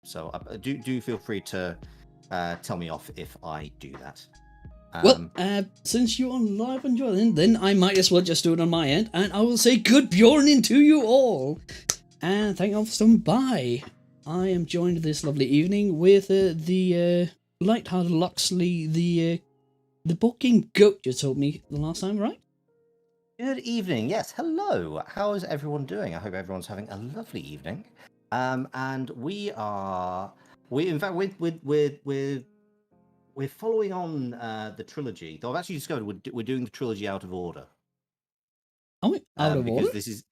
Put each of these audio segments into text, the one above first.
So do feel free to tell me off if I do that. Since you are live on Jordan, then I might as well just do it on my end, and I will say good Bjorning to you all, and thank you all for stopping by. I am joined this lovely evening with the light-hearted Loxley, the Boardgame goat you told me the last time, right? Good evening. Yes, hello. How is everyone doing? I hope everyone's having a lovely evening. And we're following on the trilogy. Though I've actually discovered we're doing the trilogy out of order. Oh, out of order? Because this is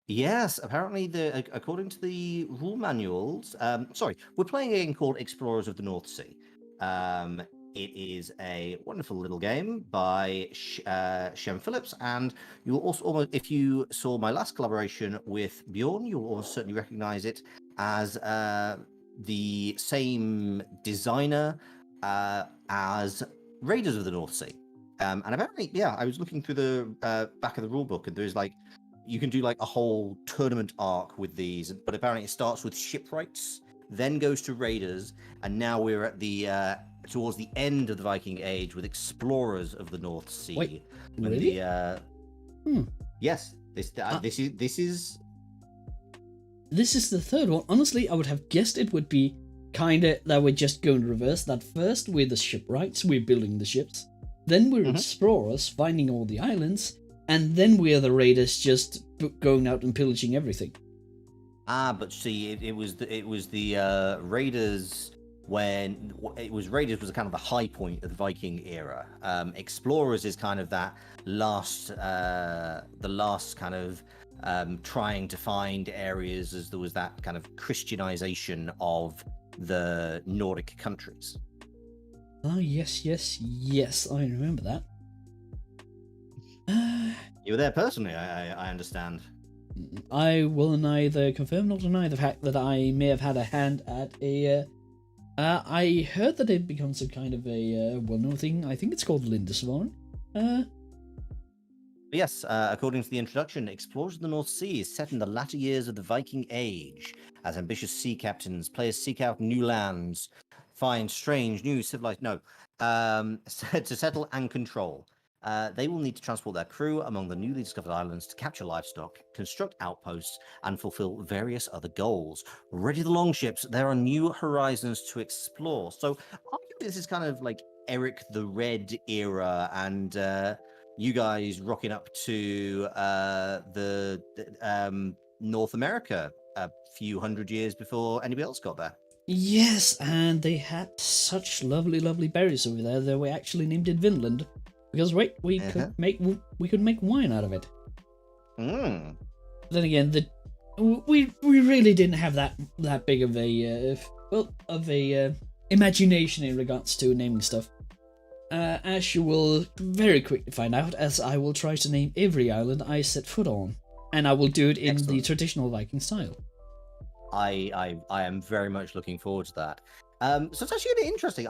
yes, apparently according to the rule manuals. We're playing a game called Explorers of the North Sea. It is a wonderful little game by Shem Phillips, and you'll also if you saw my last collaboration with Bjorn, you'll almost certainly recognize it as the same designer as Raiders of the North Sea. And apparently, I was looking through the back of the rulebook, and there's you can do a whole tournament arc with these, but apparently it starts with shipwrights, then goes to Raiders, and now we're at the towards the end of the Viking Age with Explorers of the North Sea. Wait, really? Yes, this is the third one. Honestly, I would have guessed it would be kinda that we're just going to reverse that. First, we're the shipwrights, we're building the ships. Then we're explorers, finding all the islands, and then we're the raiders, just going out and pillaging everything. But see, it was the Raiders when it was Raiders was kind of the high point of the Viking era. Explorers is kind of that last kind of trying to find areas as there was that kind of Christianization of the Nordic countries. Oh, yes, I remember that. You were there personally, I understand. I will neither confirm nor deny the fact that I may have had a hand at a... I heard that it becomes some kind of a well-known thing. I think it's called Lindisfarne. Yes, according to the introduction, Explorers of the North Sea is set in the latter years of the Viking Age. As ambitious sea captains, players seek out new lands, find strange, new civilized... to settle and control. They will need to transport their crew among the newly discovered islands to capture livestock, construct outposts, and fulfill various other goals. Ready the longships, there are new horizons to explore. So arguably this is kind of like Eric the Red era, and you guys rocking up to the North America a few hundred years before anybody else got there. Yes, and they had such lovely, lovely berries over there that we actually named it Vinland. Because we could make wine out of it. Then again, we really didn't have that big of a imagination in regards to naming stuff. As you will very quickly find out, as I will try to name every island I set foot on, and I will do it in the traditional Viking style. I am very much looking forward to that. So it's actually really interesting.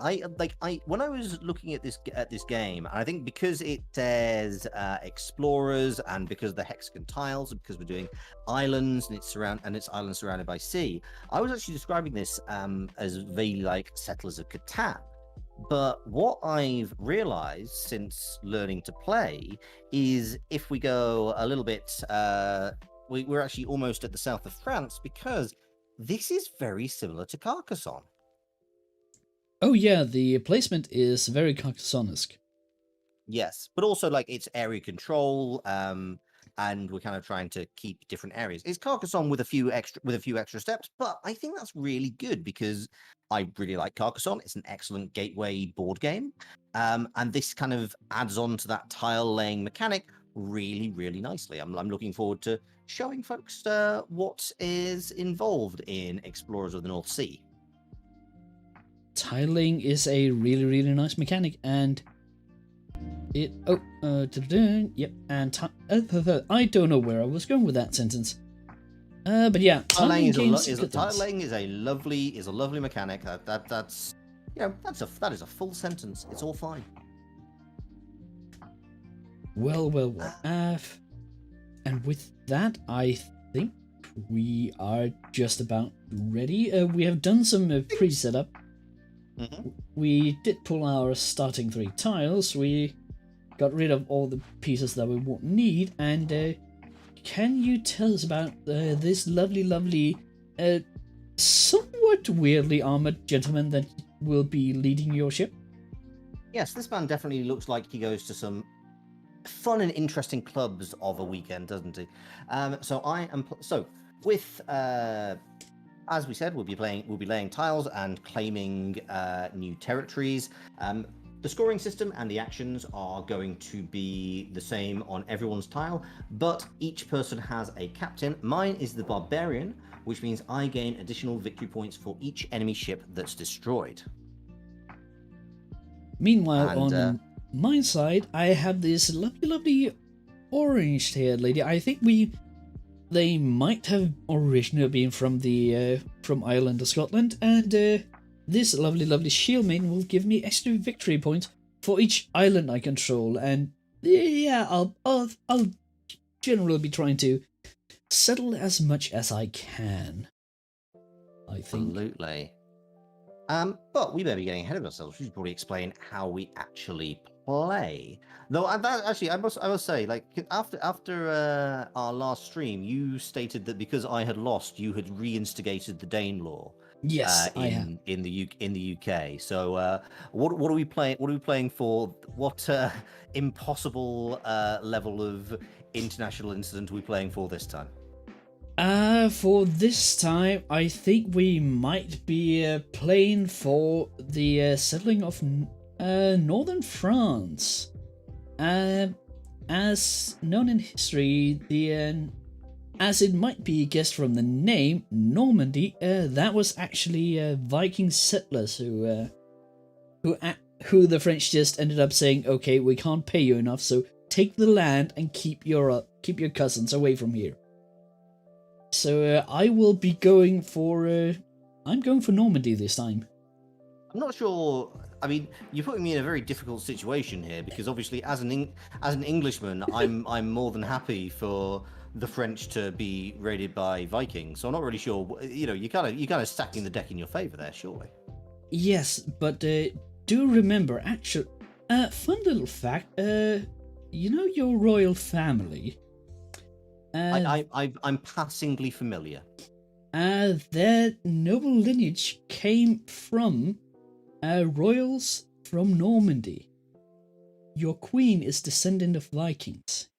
When I was looking at this game, and I think because it says explorers, and because of the hexagon tiles, and because we're doing islands and it's islands surrounded by sea, I was actually describing this as vaguely like Settlers of Catan. But what I've realized since learning to play is if we go a little bit, we're actually almost at the south of France, because this is very similar to Carcassonne. Oh yeah, the placement is very Carcassonne-esque. Yes, but also it's area control, and we're kind of trying to keep different areas. It's Carcassonne with a few extra steps, but I think that's really good because I really like Carcassonne. It's an excellent gateway board game, and this kind of adds on to that tile laying mechanic really, really nicely. I'm looking forward to showing folks what is involved in Explorers of the North Sea. Tiling is a really, really nice mechanic, and it... yep, and... I don't know where I was going with that sentence. But yeah, tiling is a lovely mechanic. That is a full sentence. It's all fine. Well. And with that, I think we are just about ready. We have done some pre-setup. Mhm. We did pull our starting 3 tiles. We got rid of all the pieces that we won't need. And can you tell us about this lovely, somewhat weirdly armored gentleman that will be leading your ship? Yes, this man definitely looks like he goes to some fun and interesting clubs of a weekend, doesn't he? So with as we said, we'll be laying tiles and claiming new territories. The scoring system and the actions are going to be the same on everyone's tile, but each person has a captain. Mine is the barbarian, which means I gain additional victory points for each enemy ship that's destroyed. Meanwhile, on my side, I have this lovely orange-haired lady. I think they might have originally been from from Ireland or Scotland, and this lovely shield maiden will give me extra victory points for each island I control. And yeah, I'll generally be trying to settle as much as I can, I think. Absolutely. But we better be getting ahead of ourselves. We should probably explain how we actually play. Though, I must say, like after our last stream, you stated that because I had lost, you had reinstigated the Danelaw. Yes, I have. In the UK. So, what are we playing? What are we playing for? What impossible level of international incident are we playing for this time? For this time, I think we might be playing for the settling of northern France. As known in history, as it might be guessed from the name, Normandy, that was actually Viking settlers who the French just ended up saying, okay, we can't pay you enough, so take the land and keep your cousins away from here. So I will be going for I'm going for Normandy this time. I'm not sure. I mean, you're putting me in a very difficult situation here because obviously, as an Englishman, I'm more than happy for the French to be raided by Vikings. So I'm not really sure. You know, you're kind of stacking the deck in your favor there, surely. Yes, but do remember, actually, fun little fact. You know your royal family. I'm passingly familiar. Their noble lineage came from royals from Normandy. Your queen is descendant of Vikings.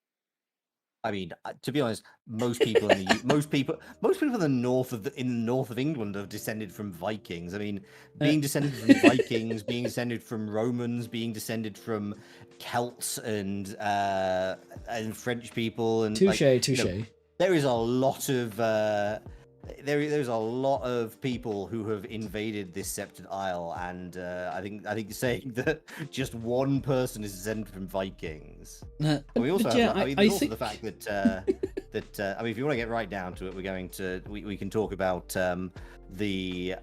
I mean, to be honest, most people in the most people in the north of England are descended from Vikings. I mean, being descended from Vikings, being descended from Romans, being descended from Celts and French people, and touche. You know, there is a lot of there's a lot of people who have invaded this sceptred isle, and I think saying that just one person is descended from Vikings. And we also have, the fact that I mean, if you want to get right down to it, we can talk about the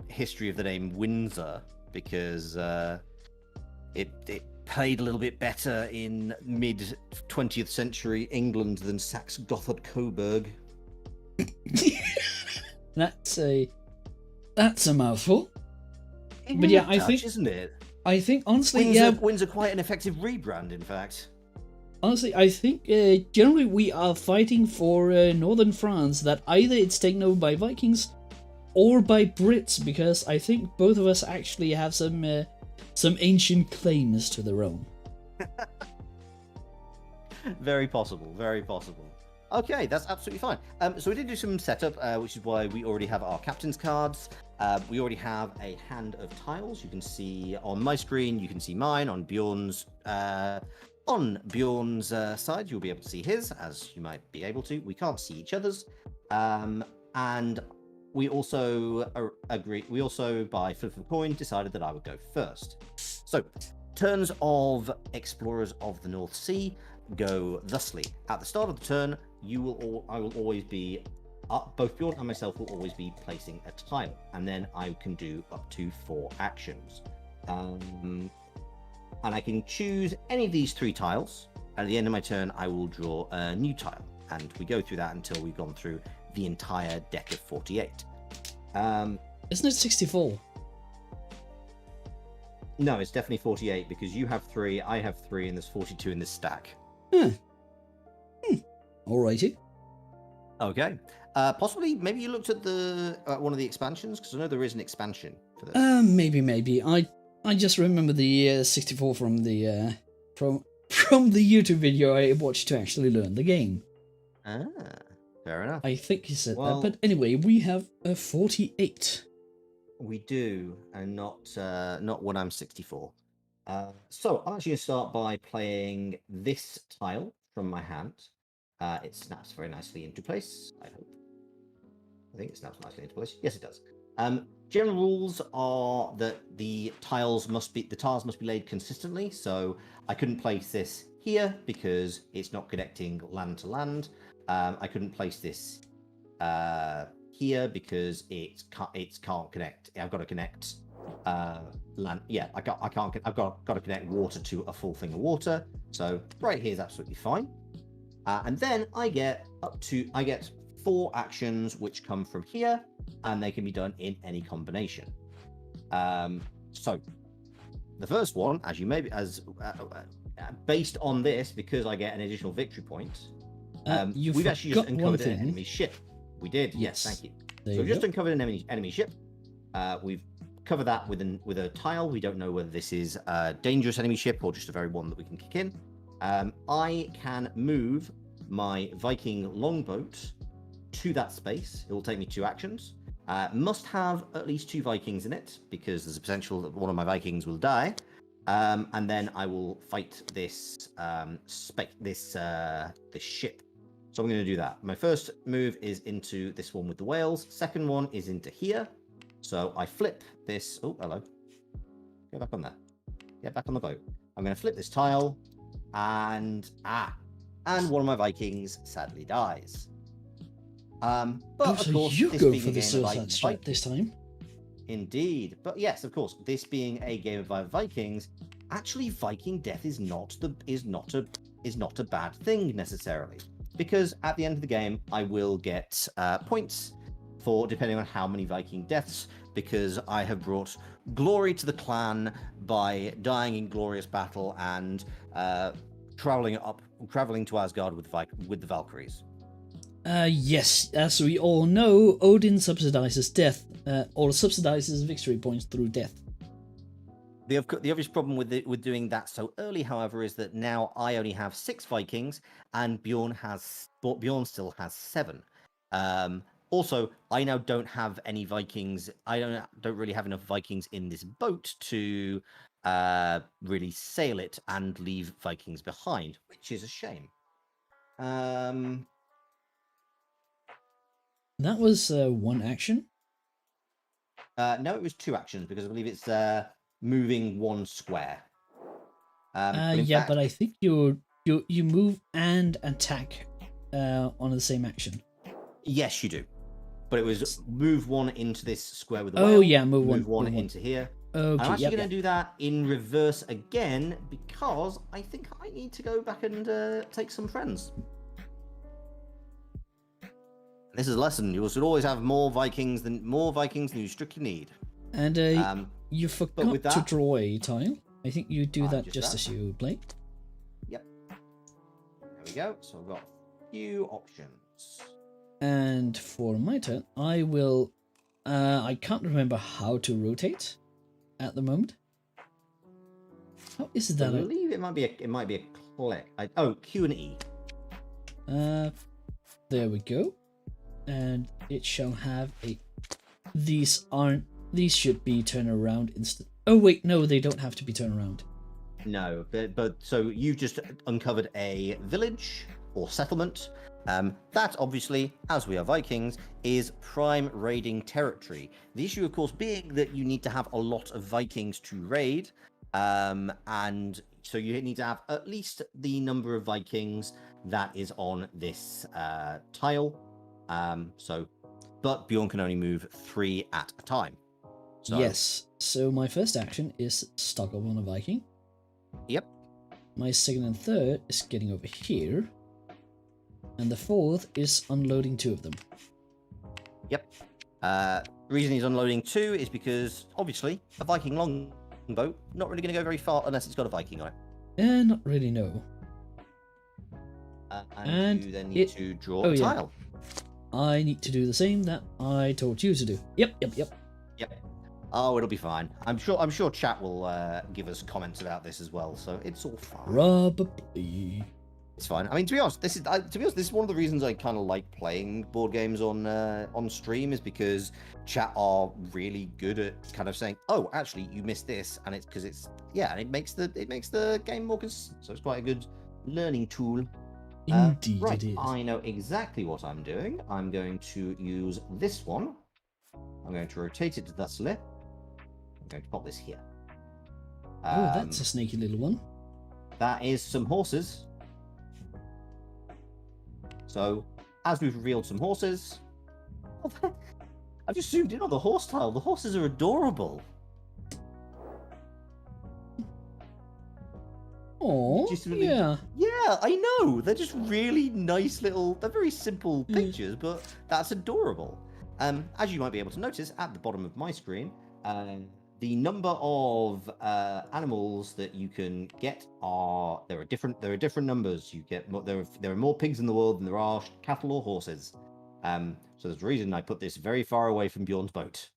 history of the name Windsor, because it played a little bit better in mid 20th century England than Saxe Gotthard Coburg. That's a mouthful. But yeah, I think, isn't it? I think honestly, Windsor quite an effective rebrand, in fact. Honestly, I think generally we are fighting for northern France, that either it's taken over by Vikings or by Brits, because I think both of us actually have some ancient claims to the realm. Very possible, very possible. Okay, that's absolutely fine. So we did do some setup, which is why we already have our captain's cards. We already have a hand of tiles. You can see on my screen, you can see mine. On Bjorn's side, you'll be able to see his, as you might be able to. We can't see each other's. And we also We also, by flip of a coin, decided that I would go first. So, turns of Explorers of the North Sea go thusly. At the start of the turn, I will always be both Bjorn and myself will always be placing a tile, and then I can do up to 4 actions. And I can choose any of these 3 tiles. At the end of my turn, I will draw a new tile. and we go through that until we've gone through the entire deck of 48. Isn't it 64? No, it's definitely 48 because you have 3, I have 3, and there's 42 in this stack. Alrighty. Okay. Possibly, maybe you looked at the one of the expansions, because I know there is an expansion for this. Maybe. I just remember the 64 from the from the YouTube video I watched to actually learn the game. Ah, fair enough. I think he said that. But anyway, we have a 48. We do, and not when I'm 64. So I'm actually going to start by playing this tile from my hand. It snaps very nicely into place, I hope. I think it snaps nicely into place. Yes, it does. General rules are that the tiles must be laid consistently. So I couldn't place this here because it's not connecting land to land. I couldn't place this here because it can't connect. I've got to connect land. Yeah, I can't. I've got to connect water to a full thing of water. So right here is absolutely fine. And then I get 4 actions which come from here, and they can be done in any combination. So the first one, as you maybe based on this, because I get an additional victory point, we've actually just uncovered an enemy ship. We did, yes, thank you. So we've just uncovered an enemy ship. We've covered that with a tile. We don't know whether this is a dangerous enemy ship or just a very one that we can kick in. I can move my Viking longboat to that space. It will take me 2 actions. Must have at least 2 Vikings in it because there's a potential that one of my Vikings will die. And then I will fight this ship. So I'm going to do that. My first move is into this one with the whales. Second one is into here. So I flip this. Oh, hello. Go back on there. Get back on the boat. I'm going to flip this tile, and one of my Vikings sadly dies. But of course, you this go being for a the game suicide strike this time. Indeed, but yes, of course, this being a game of Vikings, actually, Viking death is not a bad thing necessarily, because at the end of the game, I will get points for depending on how many Viking deaths, because I have brought glory to the clan by dying in glorious battle and traveling to Asgard with the Valkyries. Yes, as we all know, Odin subsidizes death, or subsidizes victory points through death. The obvious problem with doing that so early, however, is that now I only have 6 Vikings, and Bjorn still has 7. Also, I now don't have any Vikings. I don't really have enough Vikings in this boat to really sail it and leave Vikings behind, which is a shame. That was 1 action. No, it was 2 actions because I believe it's moving 1 square. But I think you move and attack on the same action. Yes, you do. But it was move 1 into this square with the whale. Oh yeah, move one into here. Okay, I'm actually going to do that in reverse again because I think I need to go back and take some friends. This is a lesson. You should always have more Vikings than you strictly need. And you forgot to draw a tile. I think you do that just as you play. Yep. There we go. So I've got a few options. And for my turn, I will. I can't remember how to rotate at the moment. How is that? I believe it might be a click. Q and E. There we go. And it shall have a. These should be turned around instant. Oh wait, no, they don't have to be turned around. No, but so you've just uncovered a village or settlement. That obviously, as we are Vikings, is prime raiding territory. The issue, of course, being that you need to have a lot of Vikings to raid, and so you need to have at least the number of Vikings that is on this tile. But Bjorn can only move 3 at a time. So, yes. So my first action is stock up on a Viking. Yep. My second and third is getting over here. And the fourth is unloading 2 of them. Yep. The reason he's unloading 2 is because, obviously, a Viking longboat not really going to go very far unless it's got a Viking on it. Not really, no. And you then need to draw a tile. I need to do the same that I told you to do. Yep. Yep. Oh, it'll be fine. I'm sure chat will give us comments about this as well, so it's all fine. Probably. It's fine. I mean, to be honest, this is one of the reasons I kind of like playing board games on stream, is because chat are really good at kind of saying, "Oh, actually, you missed this," and it's because it makes the game more consistent. So it's quite a good learning tool. Indeed, right, it is. I know exactly what I'm doing. I'm going to use this one. I'm going to rotate it thusly. I'm going to pop this here. Oh, that's a sneaky little one. That is some horses. So, as we've revealed some horses, I've just zoomed in on the horse tile. The horses are adorable. Oh, yeah. Yeah, I know. They're just really nice little. They're very simple pictures, but that's adorable. As you might be able to notice at the bottom of my screen, the number of animals that you can get there are different numbers. You get there are more pigs in the world than there are cattle or horses. So there's a reason I put this very far away from Bjorn's boat.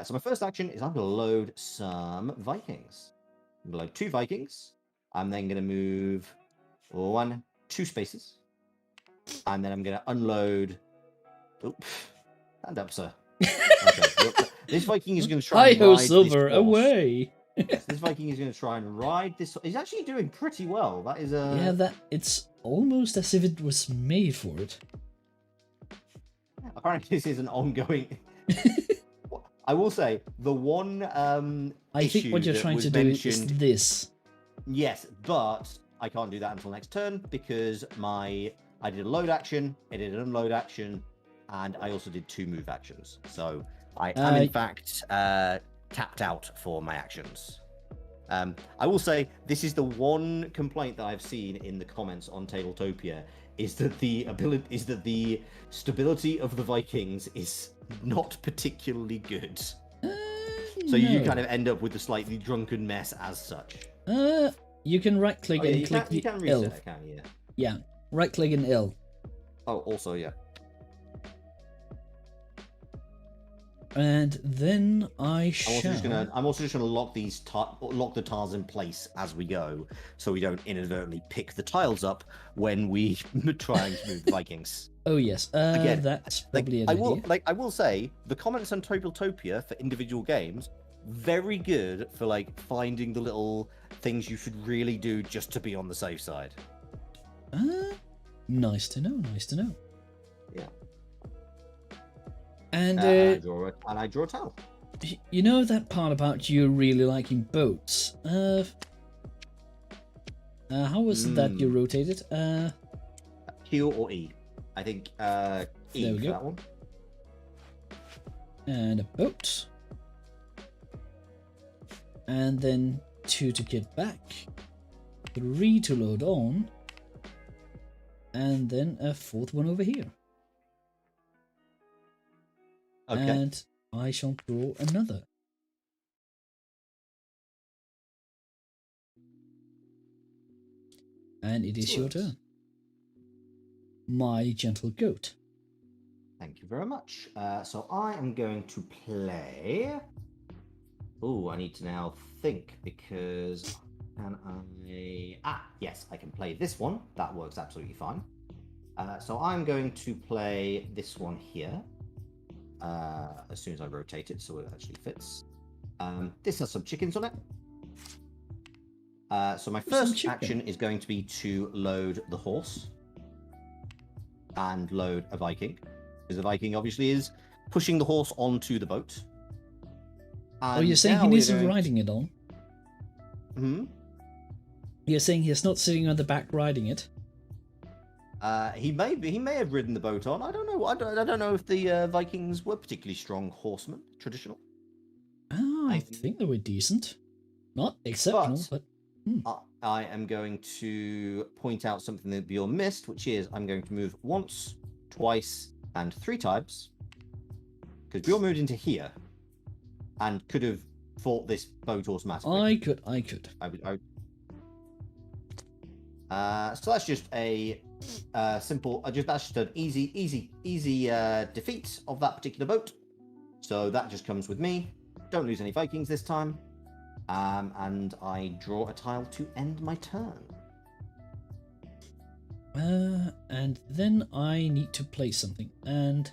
So my first action is I'm going to load some Vikings. I'm going to load 2 Vikings. I'm then going to move 2 spaces. And then I'm going to unload. Oops. Stand up, sir. Okay. This Viking is going to try and ride Silver, this away! Yes, this Viking is going to try and ride this. He's actually doing pretty well. That is a... Yeah, it's almost as if it was made for it. Apparently this is an ongoing... I will say, the one I think what you're trying to do is this. Yes, but I can't do that until next turn because I did a load action, I did an unload action, and I also did 2 move actions. So I am in fact tapped out for my actions. I will say this is the one complaint that I've seen in the comments on Tabletopia is that the stability of the Vikings is not particularly good. So you kind of end up with a slightly drunken mess as such. You can right click and click the L. Can you? Yeah, right click and L. Oh, also yeah. And then I'm also just gonna lock the tiles in place as we go, so we don't inadvertently pick the tiles up when we trying to move the Vikings. Oh yes, again, that's probably an idea. I will say the comments on Tabletopia for individual games very good for finding the little things you should really do just to be on the safe side. Nice to know. Yeah. And I draw a tile. You know that part about you really liking boats? How was that you rotated? Q or E? I think E there we for go. that one. And a boat. And then 2 to get back. 3 to load on. And then a 4th one over here. Okay. And I shall draw another. And it is your turn. My gentle goat. Thank you very much. So I am going to play... Oh, I need to now think because yes, I can play this one. That works absolutely fine. So I'm going to play this one here. As soon as I rotate it so it actually fits. This has some chickens on it. So my first action is going to be to load the horse and load a Viking, because the Viking obviously is pushing the horse onto the boat. And you're saying he isn't riding it on? Hmm? You're saying he's not sitting on the back riding it? He may have ridden the boat on. I don't know. I don't know if the Vikings were particularly strong horsemen, traditional. Oh, I think they were decent. Not exceptional, but I am going to point out something that Bjorn missed, which is I'm going to move once, twice, and 3 times. Because Bjorn moved into here and could have fought this boat automatically. I could. So that's just a simple. That's just an easy defeat of that particular boat. So that just comes with me. Don't lose any Vikings this time. And I draw a tile to end my turn. And then I need to play something, and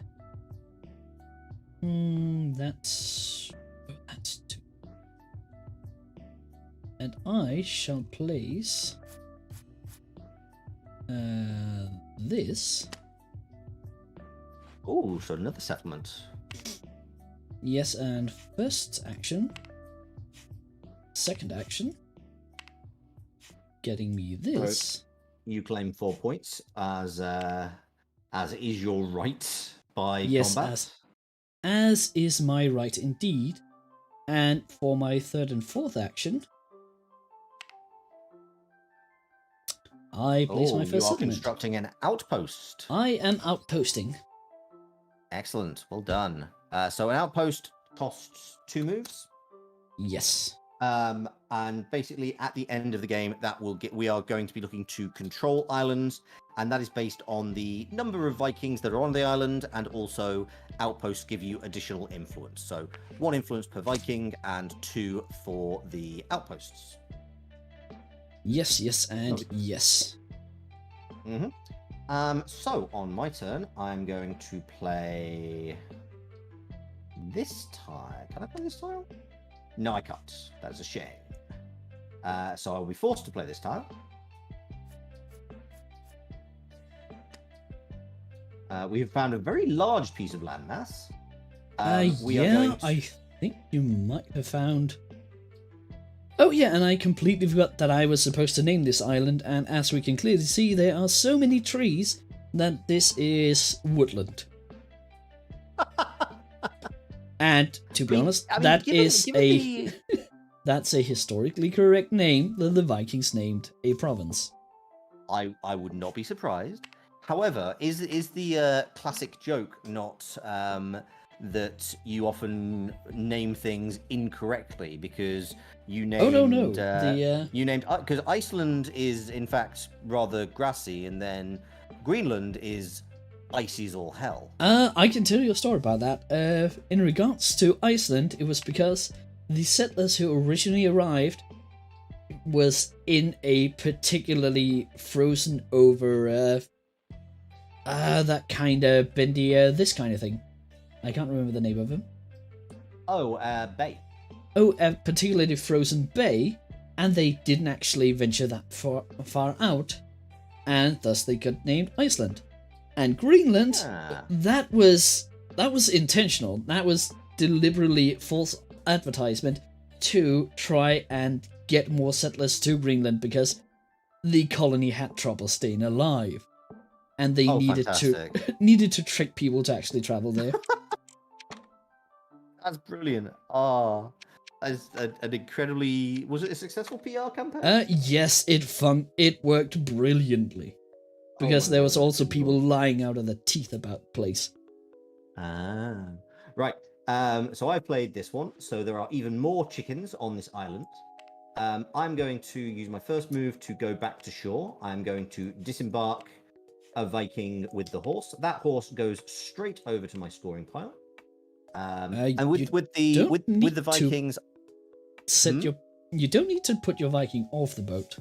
that's 2. And I shall place this. Oh, so another settlement. Yes, and first action, second action, getting me this. You claim 4 points as is your right by yes, combat. As is my right indeed. And for my third and fourth action, I place my first you are settlement. constructing an outpost. I am outposting. Excellent, well done. So an outpost costs 2 moves. Yes. And basically at the end of the game, we are going to be looking to control islands, and that is based on the number of Vikings that are on the island, and also outposts give you additional influence. So 1 influence per Viking and 2 for the outposts. Yes, and yes. So on my turn, I'm going to play this tile. Can I play this tile? No, I can't. That's a shame. So I'll be forced to play this tile. We have found a very large piece of landmass. I think you might have found... Oh yeah, and I completely forgot that I was supposed to name this island, and as we can clearly see, there are so many trees that this is woodland. And to be honest, that's a historically correct name that the Vikings named a province. I would not be surprised. However, is the classic joke not that you often name things incorrectly because you named... Oh no. You named because Iceland is in fact rather grassy, and then Greenland is icy as all hell. I can tell you a story about that. In regards to Iceland, it was because the settlers who originally arrived was in a particularly frozen over that kind of bendy this kind of thing. I can't remember the name of him. Bay. Oh, a particularly frozen bay, and they didn't actually venture that far out, and thus they got named Iceland. And Greenland, that was intentional. That was deliberately false advertisement to try and get more settlers to Greenland because the colony had trouble staying alive, and they needed to trick people to actually travel there. That's brilliant. As an incredibly... Was it a successful PR campaign? Yes, it worked brilliantly. Because there was also people lying out of their teeth about the place. Right. So I played this one. So there are even more chickens on this island. I'm going to use my first move to go back to shore. I'm going to disembark a Viking with the horse. That horse goes straight over to my scoring pile. And with the Vikings... You don't need to put your Viking off the boat.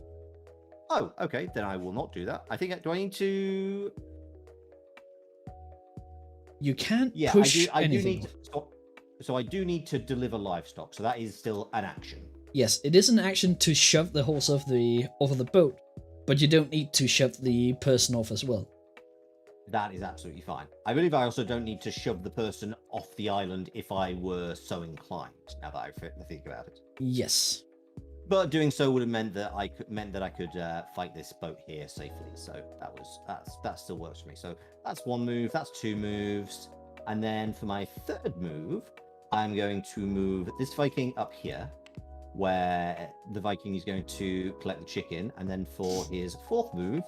Oh, okay. Then I will not do that. Do I need to? You can't push anything. So I do need to deliver livestock. So that is still an action. Yes, it is an action to shove the horse off the boat, but you don't need to shove the person off as well. That is absolutely fine. I believe I also don't need to shove the person off the island if I were so inclined. Now that I think about it. Yes. But doing so would have meant that I could fight this boat here safely. So that still works for me. So that's 1 move. That's 2 moves. And then for my third move, I'm going to move this Viking up here. where the Viking is going to collect the chicken, and then for his fourth move,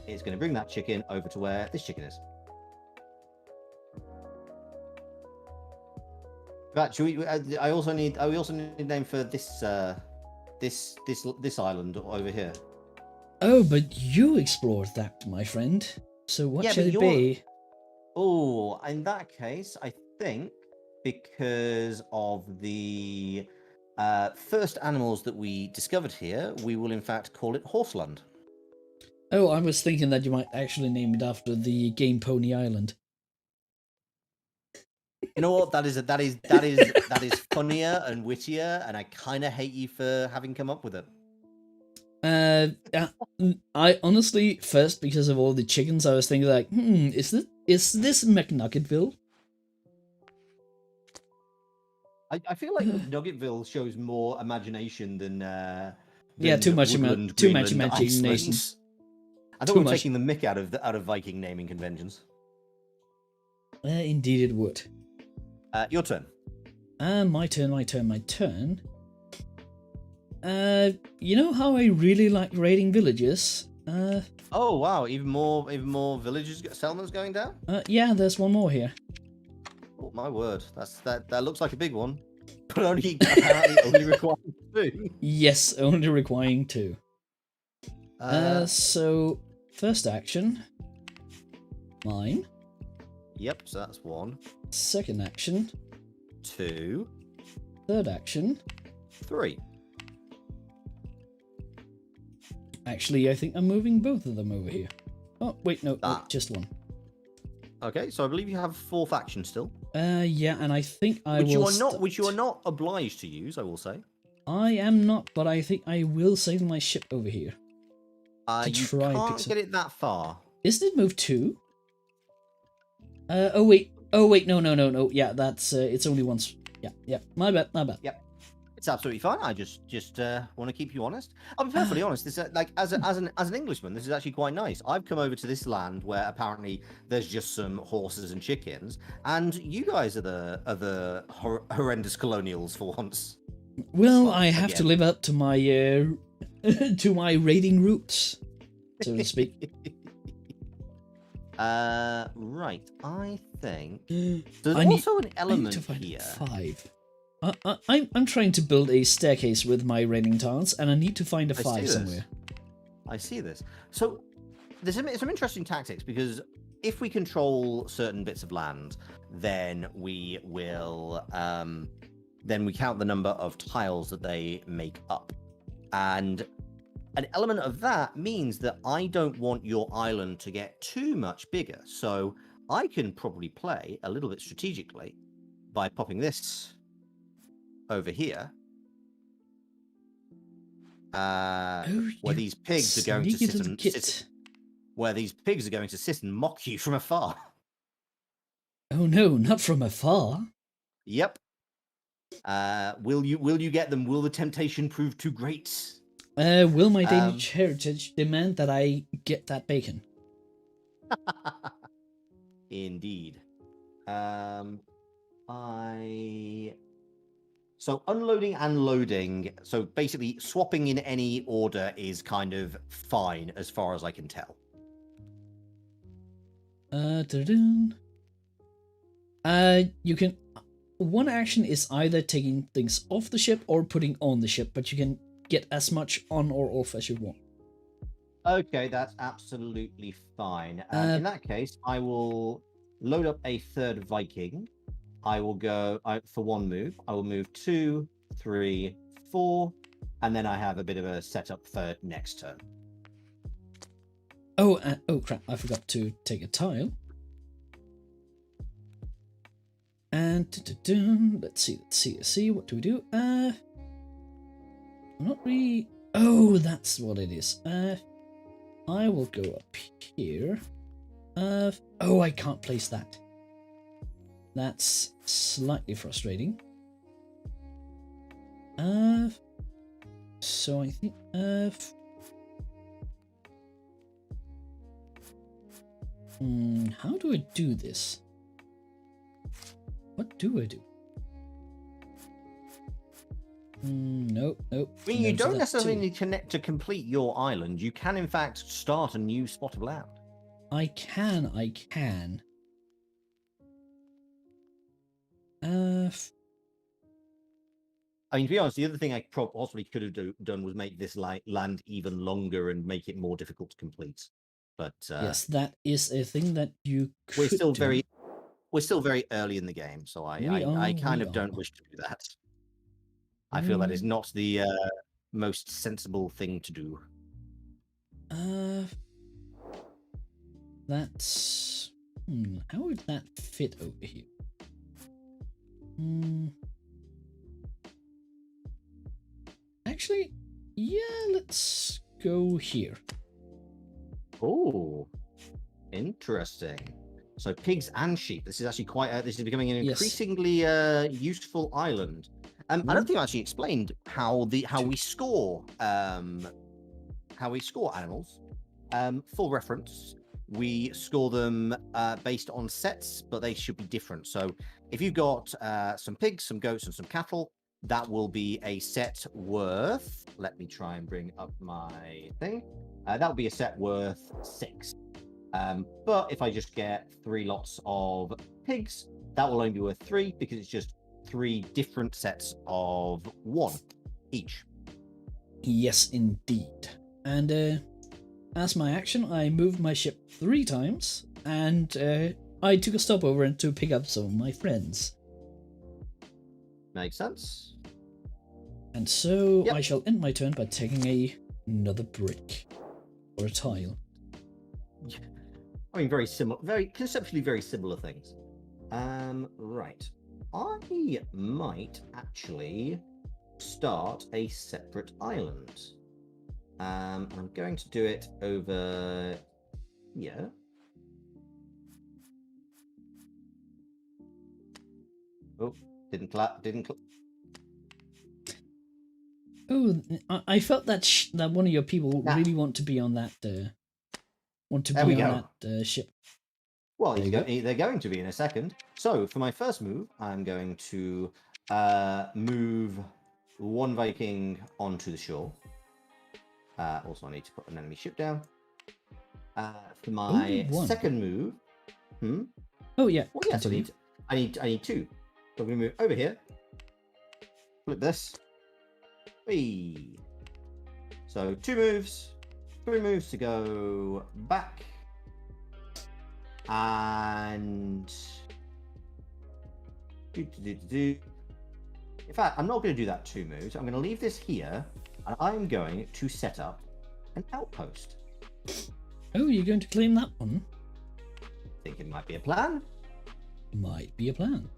it's going to bring that chicken over to where this chicken is. Right, should we? I also need a name for this this island over here. Oh, but you explored that, my friend. So what should it be? Oh, in that case, I think because of the first animals that we discovered here, we will in fact call it Horseland. Oh, I was thinking that you might actually name it after the game Pony Island. You know what? That is funnier and wittier, and I kind of hate you for having come up with it. I honestly, first because of all the chickens, I was thinking like, is this McNuggetville? I feel like Nuggetville shows more imagination than too much imagination. I thought we were taking the mick out of Viking naming conventions. Indeed, it would. Your turn. My turn. You know how I really like raiding villages? Oh wow! Even more villages, settlements going down. Yeah, there's one more here. Oh my word! That looks like a big one, but apparently requiring 2. Yes, only requiring 2. So first action, mine. Yep. So that's 1. Second action, 2. Third action, 3. Actually, I think I'm moving both of them over here. Oh, wait, no, just 1. Okay, so I believe you have 4th action still. Yeah, and I think which you are not obliged to use, I will say. I am not, but I think I will save my ship over here. You can't get it that far. Isn't it move 2? Oh wait, no. Yeah, that's it's only once. Yeah. My bad. Yep. It's absolutely fine. I just want to keep you honest. I'll be perfectly honest. This like as an Englishman, this is actually quite nice. I've come over to this land where apparently there's just some horses and chickens, and you guys are the horrendous colonials for once. Well, I have to live up to my to my raiding roots, so to speak. Right. I think there's also an element here. 5. I'm trying to build a staircase with my raiding tiles, and I need to find a 5 somewhere. I see this. So there's some interesting tactics, because if we control certain bits of land, then we will then we count the number of tiles that they make up, and an element of that means that I don't want your island to get too much bigger. So I can probably play a little bit strategically by popping this over here, where these pigs are going to sit and mock you from afar. Oh no, not from afar. Yep. Will you get them? Will the temptation prove too great? Will my Danish heritage demand that I get that bacon? Indeed. So unloading and loading, so basically swapping in any order is kind of fine as far as I can tell. You can... One action is either taking things off the ship or putting on the ship, but you can get as much on or off as you want. Okay, that's absolutely fine. In that case, I will load up a 3rd Viking. I will go for 1 move. I will move 2, 3, 4, and then I have a bit of a setup for next turn. Oh crap! I forgot to take a tile. And let's see. What do we do? Not really. Oh, that's what it is. I will go up here. Oh, I can't place that. That's slightly frustrating. So I think how do I do this? What do I do? Nope. I mean, you don't necessarily need to complete your island. You can, in fact, start a new spot of land. I can. I mean, to be honest, the other thing I possibly could have done was make this land even longer and make it more difficult to complete. But yes, that is a thing that you could we're still very early in the game, so I kind of don't wish to do that. I feel that is not the most sensible thing to do. That's... how would that fit over here? Actually, yeah, let's go here. Oh, interesting. So pigs and sheep. This is actually quite. This is becoming an increasingly useful island. I don't think I actually explained how we score animals. For reference, we score them based on sets, but they should be different. So if you've got some pigs, some goats, and some cattle, that will be a set worth. Let me try and bring up my thing. That will be a set worth 6. But if I just get 3 lots of pigs, that will only be worth 3 because it's just 3 different sets of 1 each. Yes, indeed. And as my action, I moved my ship 3 times, and I took a stopover and to pick up some of my friends. Makes sense. And so I shall end my turn by taking another brick or a tile. I mean, very similar, conceptually very similar things. Right. I might actually start a separate island. I'm going to do it over here. Oh, didn't clap. Oh, I felt that that one of your people really want to be on that. Ship. Well, they're going to be in a second. So for my first move, I'm going to move 1 Viking onto the shore. Also, I need to put an enemy ship down. For my second move, Oh yeah. Well, yes, I need 2. So I'm going to move over here. Flip this. Whee. So 2 moves, 3 moves to go back. And in fact, I'm not going to do that 2 moves. I'm going to leave this here, and I'm going to set up an outpost. Oh, you're going to claim that one? Think it might be a plan. Might be a plan.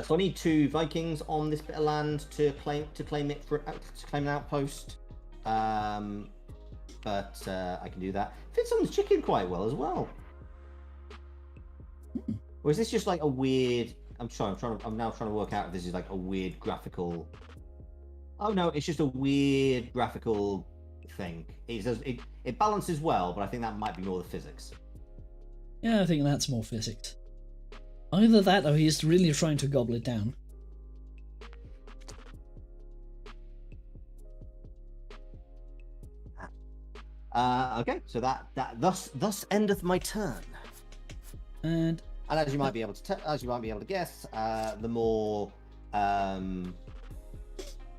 So I need 2 Vikings on this bit of land to claim an outpost. But I can do that. Fits on the chicken quite well as well. Or is this just like a weird? I'm now trying to work out if this is like a weird graphical. Oh no, it's just a weird graphical thing. It balances well, but I think that might be more the physics. Yeah, I think that's more physics. Either that, or he's really trying to gobble it down. Okay, so that thus endeth my turn. And as you might be able to guess, the more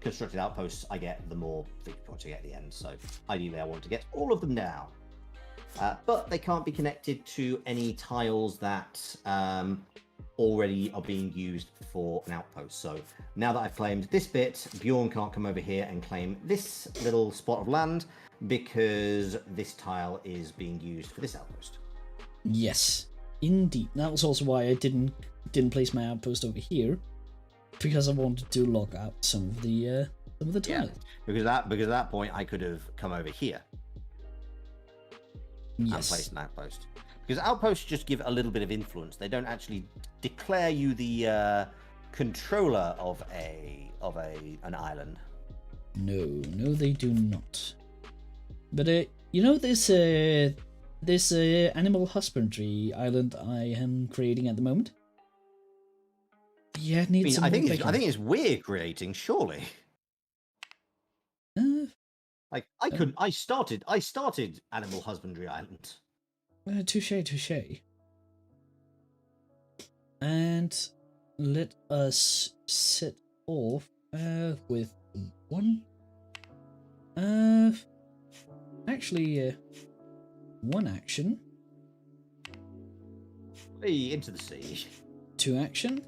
constructed outposts I get, the more victory points I get at the end. So ideally, I want to get all of them now, but they can't be connected to any tiles that already are being used for an outpost. So now that I've claimed this bit, Bjorn can't come over here and claim this little spot of land because this tile is being used for this outpost. Yes, indeed. That was also why I didn't place my outpost over here, because I wanted to lock out some of the tiles. Yeah, because at that point I could have come over here and placed an outpost. Because outposts just give a little bit of influence. They don't actually declare you the controller of an island. No, they do not. But you know this animal husbandry island I am creating at the moment? Yeah, it needs some I more think bacon. it's we're creating, surely. Like I started Animal Husbandry Island. Touche. And let us set off with one. Actually, one action. Hey, into the sea. 2 action.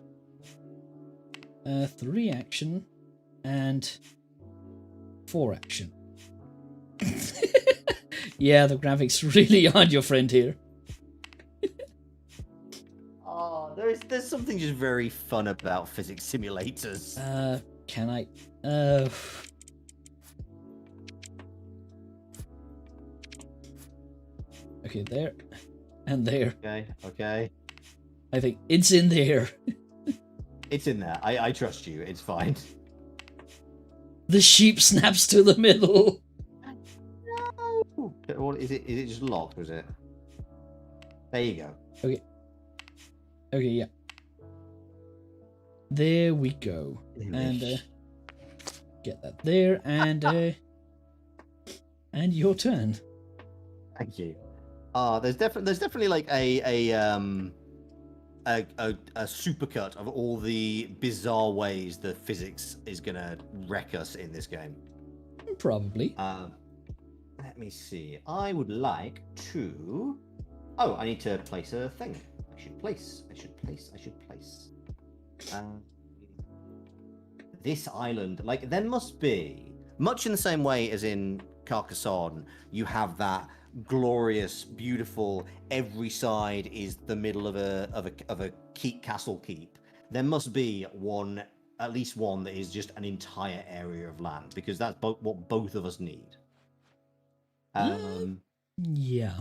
3 action. And 4 action. Yeah, the graphics really aren't your friend here. Oh, there's something just very fun about physics simulators. Can I? Okay, there. And there. Okay. I think it's in there. It's in there. I trust you. It's fine. The sheep snaps to the middle. No. What is it? Is it just locked? Was it? There you go. Okay, yeah. There we go. And get that there, and your turn. Thank you. There's definitely like a supercut of all the bizarre ways the physics is gonna wreck us in this game. Probably. Let me see. I would like to. Oh, I need to place a thing. I should place. This island, like, there must be, much in the same way as in Carcassonne, you have that glorious, beautiful, every side is the middle of a castle keep. There must be one, at least one, that is just an entire area of land, because that's what both of us need. Yeah.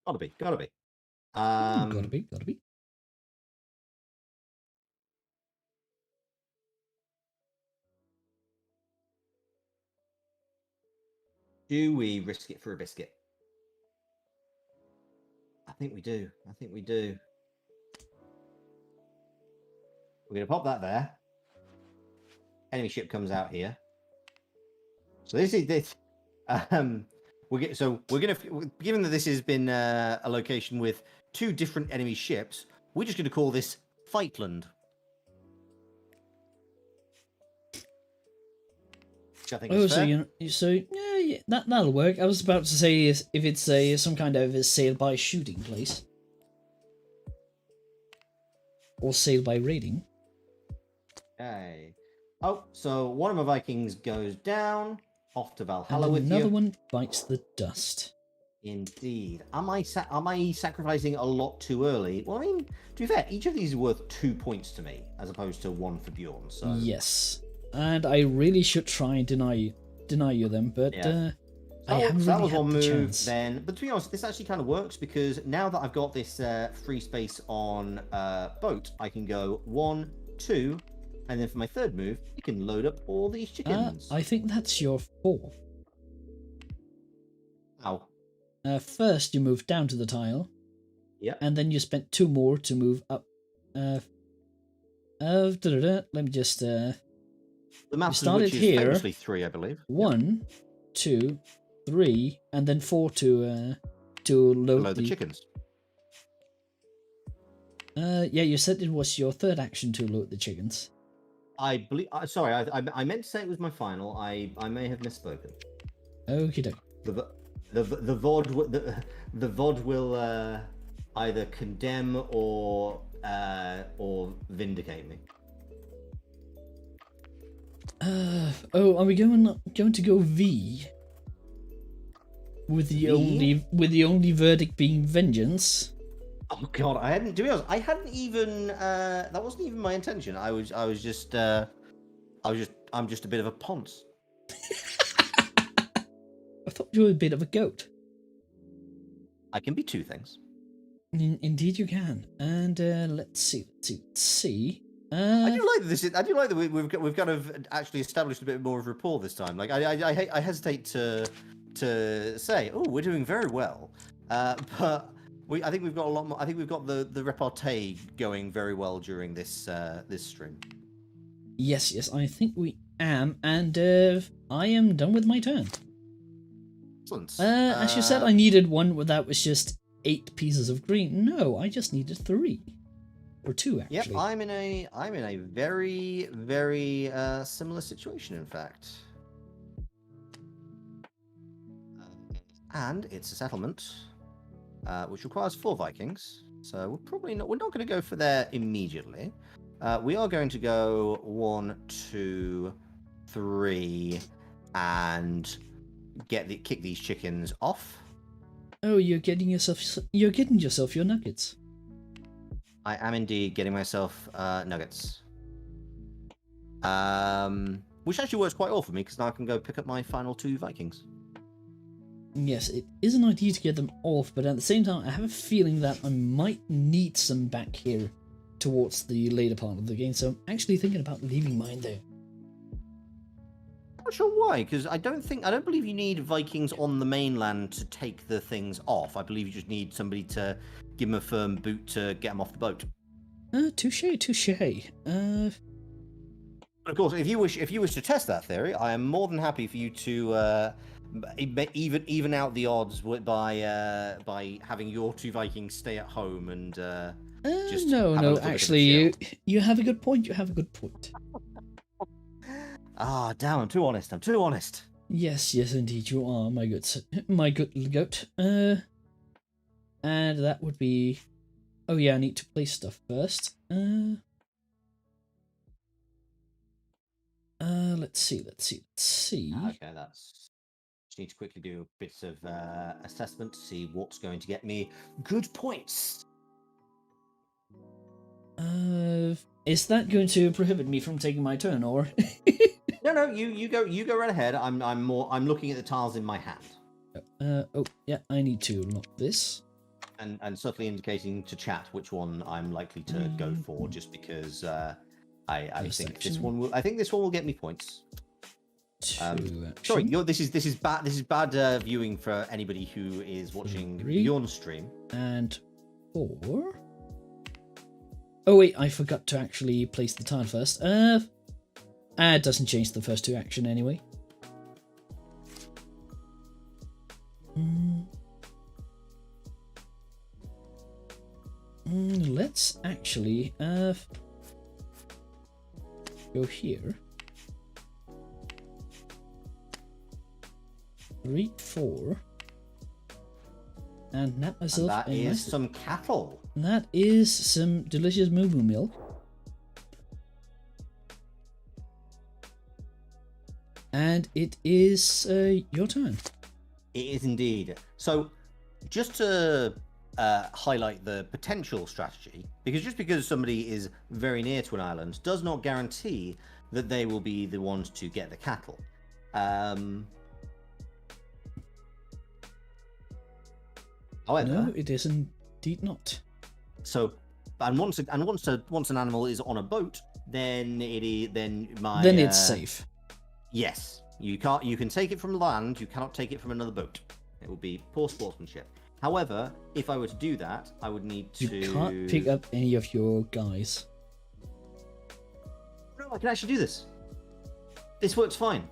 Gotta be. Gotta be. Do we risk it for a biscuit? I think we do. We're gonna pop that there. Enemy ship comes out here. So this is this. We're gonna, given that this has been a location with 2 different enemy ships, we're just gonna call this Fightland. Which I think is fair. Yeah, that'll work. I was about to say if it's some kind of a sail by shooting place, or sail by raiding. Okay. Oh, so one of my Vikings goes down. Off to Valhalla with you. Another one bites the dust. Indeed. Am I sacrificing a lot too early? Well, I mean, to be fair, each of these is worth 2 points to me, as opposed to 1 for Bjorn. So yes, and I really should try and deny you them, but yeah. I haven't that really was had one the move chance. then. But to be honest, this actually kind of works, because now that I've got this free space on boat, I can go 1, 2, and then for my third move, you can load up all these chickens. I think that's your 4th. Ow. First you moved down to the tile. Yeah. And then you spent 2 more to move up. Let me just. The map started is here. famously 3, I believe. 1, 2, 3, and then 4 to load the chickens. Yeah, you said it was your 3rd action to load the chickens. I believe. Sorry, I meant to say it was my final. I may have misspoken. Okie doke. The VOD will either condemn or vindicate me. Are we going to go V? With the only verdict being vengeance. Oh God, to be honest, I hadn't even. That wasn't even my intention. I'm just a bit of a ponce. I thought you were a bit of a goat. I can be 2 things. Indeed, you can. And let's see. I do like this. I do like that we've kind of actually established a bit more of rapport this time. Like I hesitate to say, oh, we're doing very well, but I think we've got a lot more. I think we've got the repartee going very well during this this stream. Yes, I think we am, and I am done with my turn. Excellent. As you said, I needed one that was just 8 pieces of green. No, I just needed 3. Or 2, actually. Yep, I'm in a very, very similar situation, in fact. And it's a settlement, which requires 4 Vikings. So we're probably not. We're not going to go for there immediately. We are going to go 1, 2, 3, and kick these chickens off. Oh, you're getting yourself your nuggets. I am indeed getting myself nuggets. Which actually works quite well for me because now I can go pick up my final 2 Vikings. Yes, it is an idea to get them off, but at the same time, I have a feeling that I might need some back here towards the later part of the game, so I'm actually thinking about leaving mine there. Not sure why, because I don't believe you need Vikings on the mainland to take the things off. I believe you just need somebody to give them a firm boot to get them off the boat. Touche. But of course, if you wish to test that theory, I am more than happy for you to even out the odds by having your 2 Vikings stay at home and just no. Actually, you have a good point. Ah, damn! I'm too honest. Yes, indeed, you are, my good little goat. And that would be. Oh yeah, I need to place stuff first. Let's see. Okay, that's. Just need to quickly do a bit of assessment to see what's going to get me good points. Is that going to prohibit me from taking my turn, or? No, you go right ahead. I'm looking at the tiles in my hand. Oh yeah, I need to lock this. And subtly indicating to chat which one I'm likely to go for, just because I think this one will get me points. Sorry, this is bad viewing for anybody who is watching your stream. And 4. Oh wait, I forgot to actually place the tile first. It doesn't change the first 2 action anyway. Let's actually go here. 3, 4, and nap myself. And that is some cattle. That is some delicious moo milk. And it is your turn. It is indeed. So, just to highlight the potential strategy, because somebody is very near to an island does not guarantee that they will be the ones to get the cattle. However, no, it is indeed not. So, and once an animal is on a boat, then it's safe. Yes, you can take it from land. You cannot take it from another boat. It will be poor sportsmanship. However, if I were to do that, I would need to. You can't pick up any of your guys. No, I can actually do this. This works fine.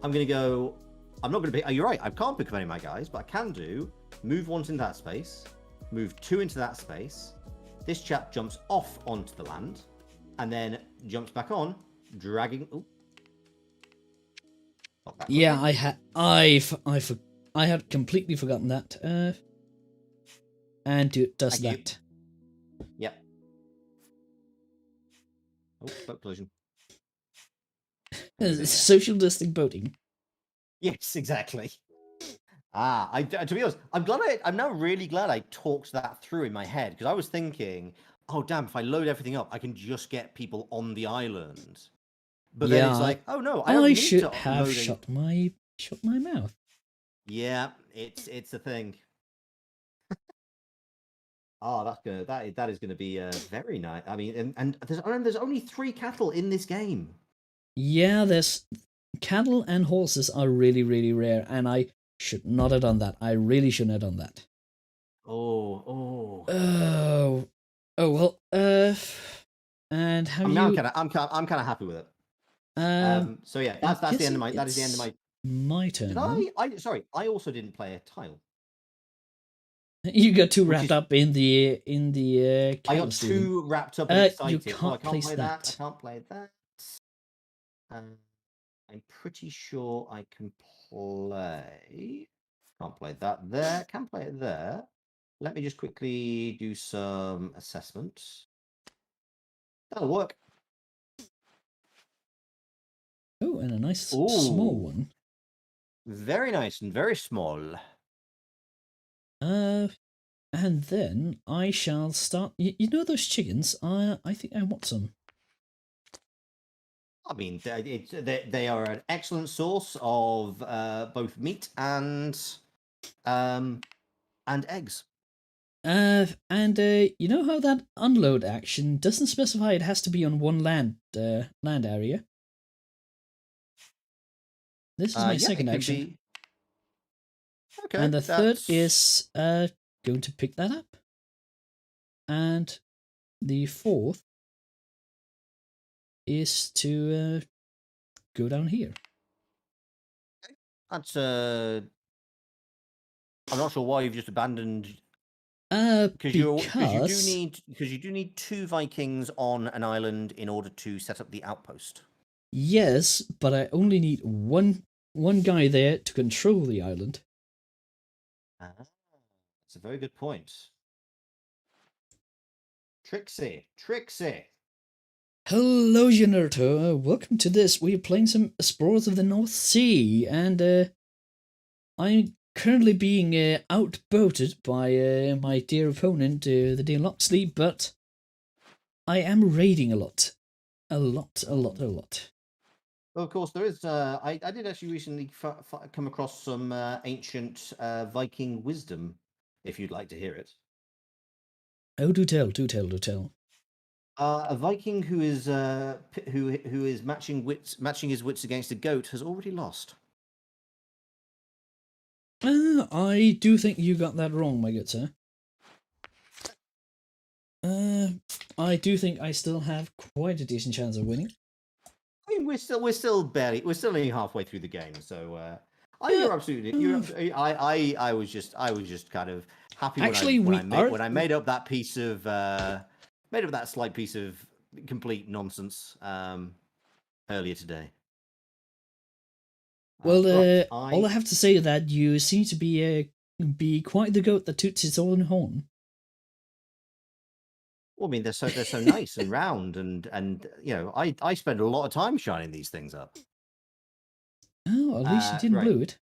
I'm going to go. I'm not going to pick. Oh, you're right. I can't pick up any of my guys, but I can do. Move 1 into that space. Move 2 into that space. This chap jumps off onto the land, and then jumps back on, dragging. Ooh. Yeah, I had completely forgotten that. And it does that. Yep. Oh, boat collision. Social distancing boating. Yes, exactly. To be honest, I'm now really glad I talked that through in my head, because I was thinking, oh damn, if I load everything up, I can just get people on the island. But then it's like, oh no, I should have shut my mouth. Yeah, it's a thing. Oh, that is gonna be very nice. I mean, and there's only 3 cattle in this game. Yeah, there's cattle and horses are really, really rare, and I should not have done that. I really shouldn't have done that. Oh. Oh well. And have I mean, you? I'm kind of happy with it. So yeah, I'm that's the end of guessing that is the end of my. my turn. Did then. sorry, I also didn't play a tile. You got too Which wrapped is- up in the I got cattle stealing. too wrapped up and excited. You Oh, I can't can't place play that. I that. can't play that. I'm pretty sure I can play. Can't play that there. Can play it there. Let me just quickly do some assessments. That'll work. Oh, and a nice small Ooh. one. Very nice and very small. And then I shall start. You know those chickens? I think I want some. I mean, they are an excellent source of both meat and eggs. And you know how that unload action doesn't specify it has to be on one land area. This is my second action. Okay. And the third is going to pick that up. And the fourth is to go down here. That's I'm not sure why you've just abandoned. Because you do need 2 Vikings on an island in order to set up the outpost. Yes, but I only need one guy there to control the island. That's a very good point. Trixie. Hello, Janurto. Welcome to this. We're playing some Explorers of the North Sea, and I'm currently being outboated by my dear opponent, the dear Loxley, but I am raiding a lot. A lot. Well, of course, there is. I did actually recently come across some ancient Viking wisdom, if you'd like to hear it. Oh, do tell. A Viking who is matching his wits against a goat has already lost. I do think you got that wrong, my good sir. I do think I still have quite a decent chance of winning. I mean, we're still only halfway through the game, so you're absolutely. I was just kind of happy when I made up that piece of slight piece of complete nonsense earlier today. Well, all I have to say is that you seem to be quite the goat that toots its own horn. Well, I mean, they're so nice and round, and you know, I spend a lot of time shining these things up. Oh, at least you didn't blow it.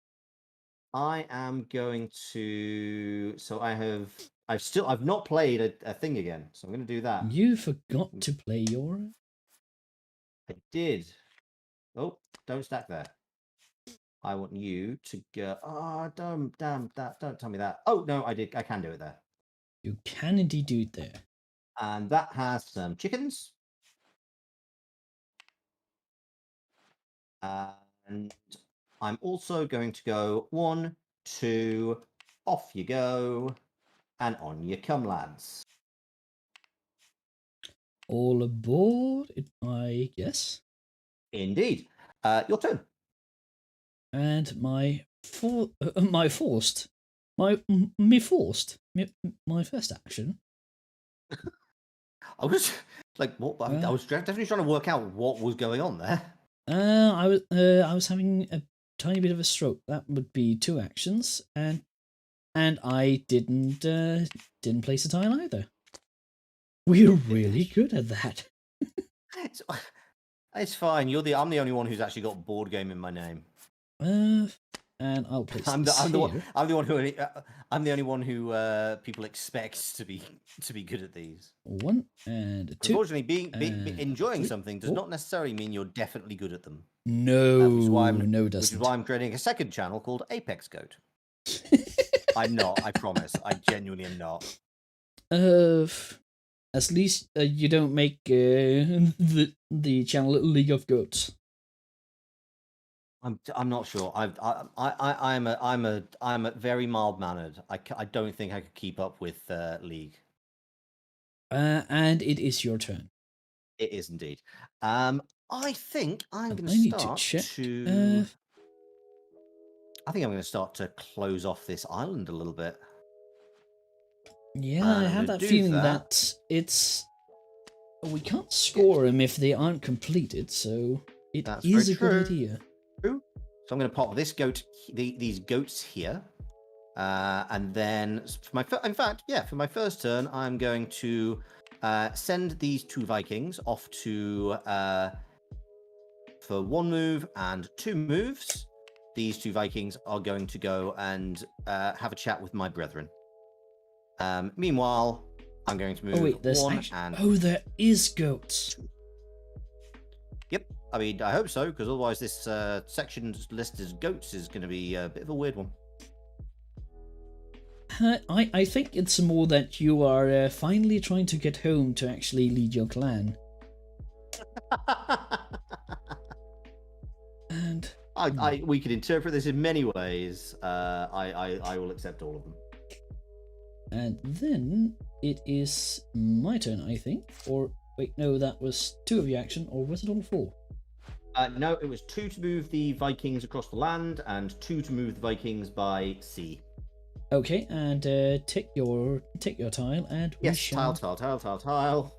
I am going to. So I've not played a thing again, so I'm going to do that. You forgot to play your. I did. Oh, don't stack there. I want you to go. Oh, don't tell me that. Oh no, I did. I can do it there. You can indeed do it there. And that has some chickens. And I'm also going to go 1, 2, off you go, and on you come, lads. All aboard, I guess. Indeed. Your turn. And my first action. I was like, what? I was definitely trying to work out what was going on there. I was having a tiny bit of a stroke. That would be 2 actions, and I didn't place a tile either. We're really good at that. It's fine. I'm the only one who's actually got Boardgame in my name. And I'll place. I'm the only one who people expect to be good at these. 1 and 2. Unfortunately, enjoying something does not necessarily mean you're definitely good at them. No, which doesn't. Which is why I'm creating a second channel called Apex Goat. I'm not. I promise. I genuinely am not. At least you don't make the channel League of Goats. I'm not sure. I'm a very mild mannered. I don't think I could keep up with League. And it is your turn. It is indeed. I think I'm And going I need to start check. to. I think I'm going to start to close off this island a little bit. Yeah, I have that feeling that it's. We can't score them if they aren't completed, so it is a good idea. True. So I'm going to pop this goat, these goats here, and then for my first turn, I'm going to send these 2 Vikings off to for 1 move and 2 moves. These 2 Vikings are going to go and have a chat with my brethren. Meanwhile, I'm going to move there is goats. Yep. I mean, I hope so, because otherwise this section listed as goats is going to be a bit of a weird one. I think it's more that you are finally trying to get home to actually lead your clan. And we could interpret this in many ways. I will accept all of them. And then it is my turn, I think. Or wait, no, that was 2 of your action, or was it all 4? No, it was 2 to move the Vikings across the land and 2 to move the Vikings by sea. Okay, and take your tile and we shall... tile.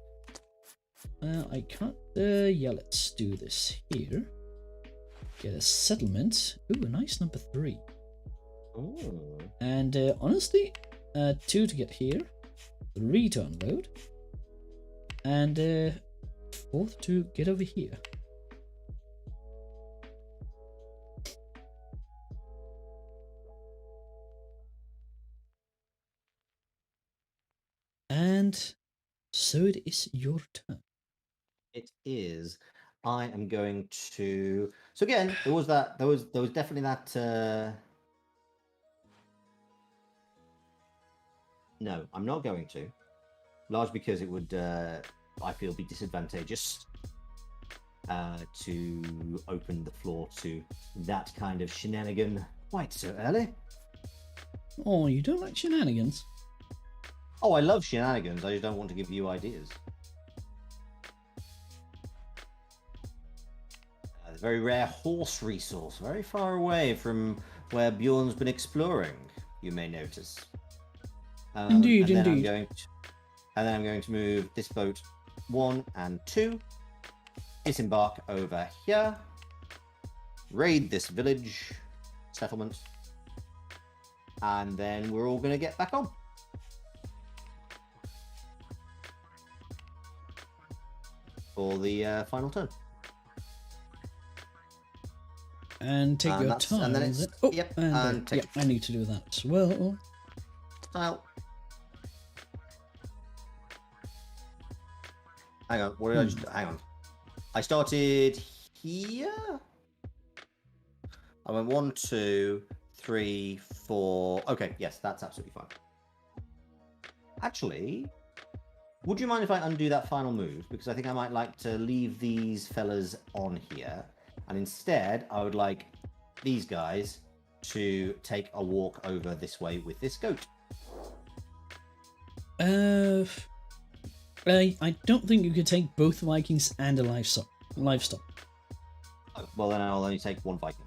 I can't. Yeah, let's do this here. Get a settlement. Ooh, a nice number 3. Ooh. And honestly, 2 to get here, 3 to unload, and 4th to get over here. And so it is your turn. It is. I am going to. So again, there was definitely that. No, I'm not going to. Largely because it would, I feel, be disadvantageous to open the floor to that kind of shenanigan quite so early. Oh, you don't like shenanigans? Oh, I love shenanigans. I just don't want to give you ideas. The very rare horse resource, very far away from where Bjorn's been exploring, you may notice. Indeed. And then I'm going to move this boat 1 and 2, disembark over here, raid this village settlement, and then we're all going to get back on. For the final turn. And take your time. And then it's, I need to do that as well. Style. Hang on, what did I just do? Hang on. I started here. I went 1, 2, 3, 4. Okay, yes, that's absolutely fine. Actually, would you mind if I undo that final move? Because I think I might like to leave these fellas on here. And instead, I would like these guys to take a walk over this way with this goat. I don't think you could take both Vikings and a livestock. Oh, well, then I'll only take 1 Viking.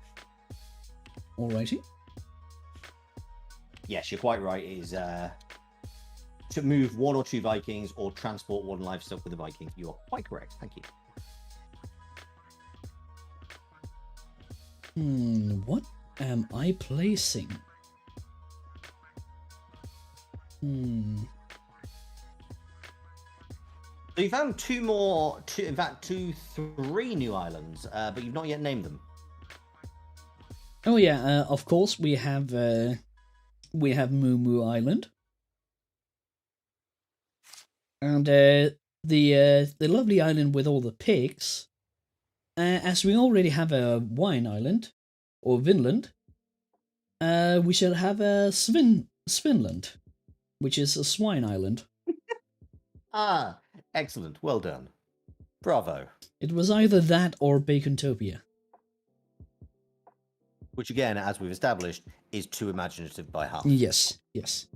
Alrighty. Yes, you're quite right. It is to move 1 or 2 Vikings or transport 1 livestock with a Viking. You are quite correct. Thank you. What am I placing? So you found 3 new islands, but you've not yet named them. Oh yeah, of course we have Moo Moo Island, and the lovely island with all the pigs. As we already have a wine island, or Vinland, we shall have a Svinland, which is a swine island. Ah, excellent. Well done. Bravo. It was either that or Bacontopia. Which again, as we've established, is too imaginative by half. Yes, yes.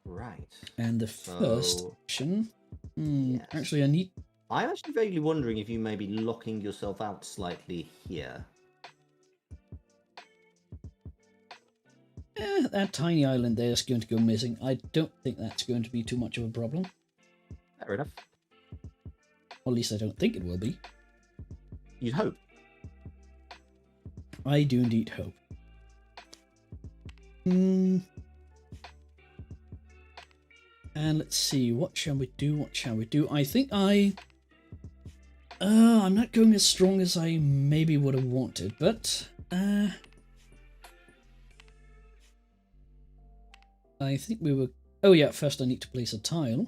Right. And the first action... yes. Actually, I need... I'm actually vaguely wondering if you may be locking yourself out slightly here. That tiny island there is going to go missing. I don't think that's going to be too much of a problem. Fair enough. Or at least I don't think it will be. You'd hope. I do indeed hope. And let's see, what shall we do? What shall we do? I think I'm not going as strong as I maybe would have wanted, but I think we were... Oh yeah, first I need to place a tile.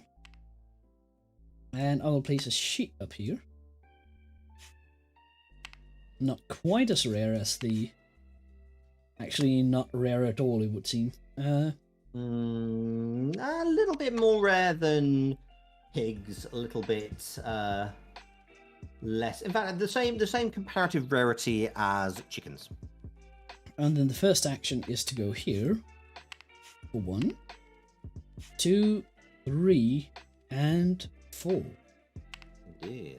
And I will place a sheet up here. Not quite as rare as the... Actually, not rare at all, it would seem. A little bit more rare than pigs, a little bit less. In fact, the same comparative rarity as chickens. And then the first action is to go here for 1, 2, 3, and 4. Yeah.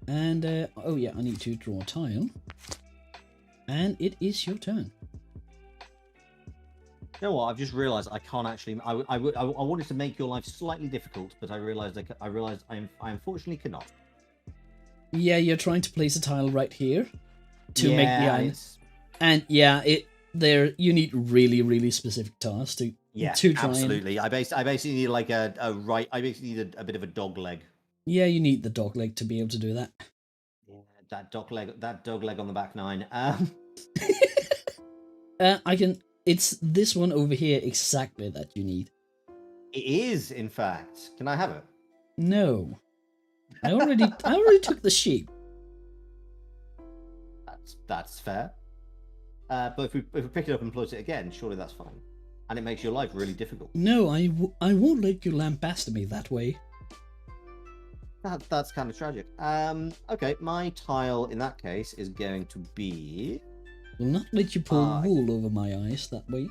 And oh yeah, I need to draw a tile. And it is your turn. You know what? I've just realised I can't actually. I wanted to make your life slightly difficult, but I realised I unfortunately cannot. Yeah, you're trying to place a tile right here to make the island. It's... And yeah, you need really specific tasks to try. Absolutely. I basically need like a right. I basically need a bit of a dog leg. Yeah, you need the dog leg to be able to do that. Yeah, that dog leg on the back 9. I can. It's this one over here exactly that you need. It is, in fact. Can I have it? No, I already took the sheep. That's fair. But if we pick it up and plot it again, surely that's fine, and it makes your life really difficult. No, I won't let you lambaste me that way. That's kind of tragic. Okay, my tile in that case is going to be... Will not let you pull wool over my eyes that way.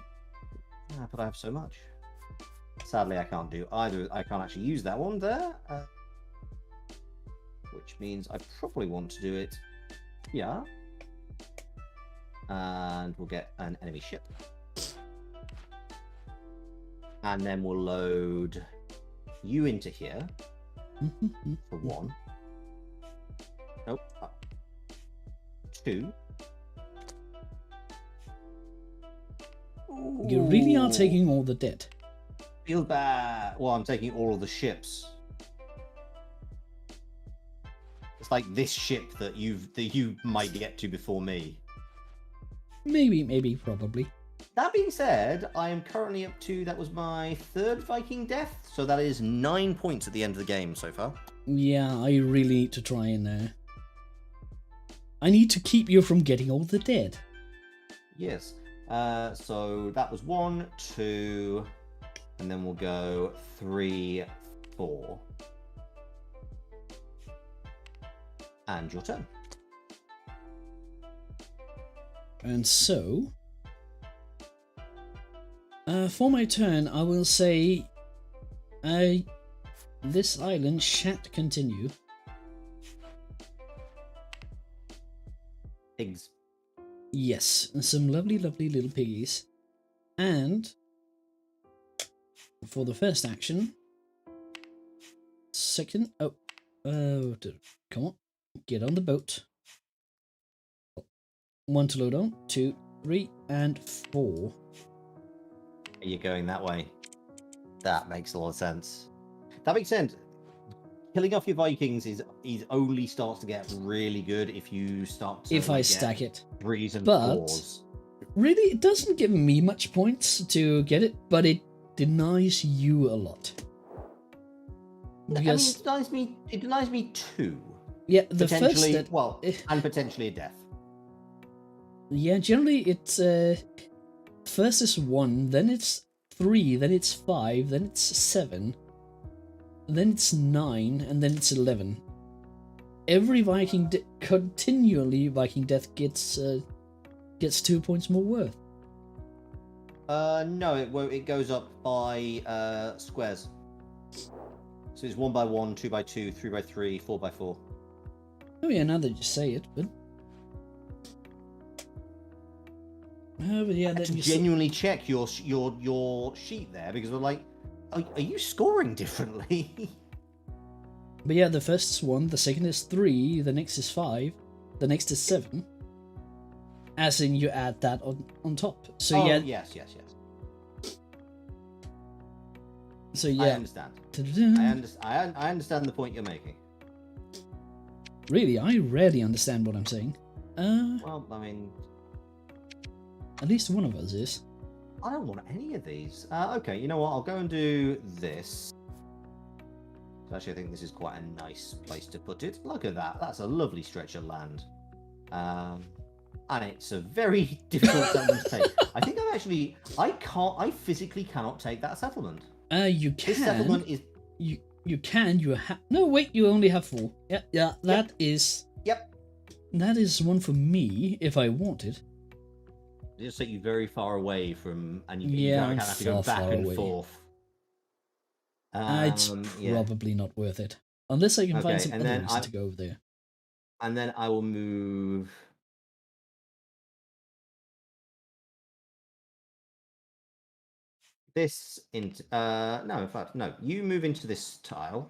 But I have so much. Sadly, I can't do either. I can't actually use that one there. Which means I probably want to do it here. And we'll get an enemy ship. And then we'll load you into here. For 1. Nope. 2. Ooh. You really are taking all the debt. Feel bad. Well, I'm taking all of the ships. It's like this ship that you might get to before me. Maybe, probably. That being said, I am currently up to, that was my 3rd Viking death, so that is 9 points at the end of the game so far. Yeah, I really need to try and... I need to keep you from getting all the dead. Yes. So that was 1, 2, and then we'll go 3, 4. And your turn. And so... for my turn, I will say... this island shan't continue. Pigs. Yes, and some lovely little piggies. And... for the first action... Second... Oh, come on. Get on the boat. 1 to load on. 2, 3, and 4. Are you going that way? That makes a lot of sense. That makes sense. Killing off your Vikings is only starts to get really good if you start to... If I stack it. 3s and but 4s. Really, it doesn't give me much points to get it, but it denies you a lot. Because, I mean, it denies me 2. Yeah, the first... Potentially, well, and potentially a death. Yeah, generally it's... first is 1, then it's 3, then it's 5, then it's 7. then it's 9, and then it's 11. Every continually Viking death gets 2 points more worth. No, it goes up by squares. So it's 1 by 1, 2 by 2, 3 by 3, 4 by 4. Oh yeah, now that you say it, but yeah, I had to genuinely check your sheet there because we're like, are you scoring differently? But yeah, the first is 1, the second is 3, the next is 5, the next is 7. As in, you add that on top. So yeah. Yes. So yeah. I understand. I understand the point you're making. Really, I rarely understand what I'm saying. Well, I mean, at least one of us is. I don't want any of these. Okay, you know what? I'll go and do this. Actually, I think this is quite a nice place to put it. Look at that. That's a lovely stretch of land. And it's a very difficult settlement to take. I think I physically cannot take that settlement. You can. This settlement is... You can, no, wait, you only have 4. Yeah, that is... Yep. That is one for me, if I wanted. It'll just take you very far away from... And you kind of have to go back and forth. It's probably not worth it. Unless I can find some other reason to go over there. And then I will move... this into... no, in fact, no. You move into this tile.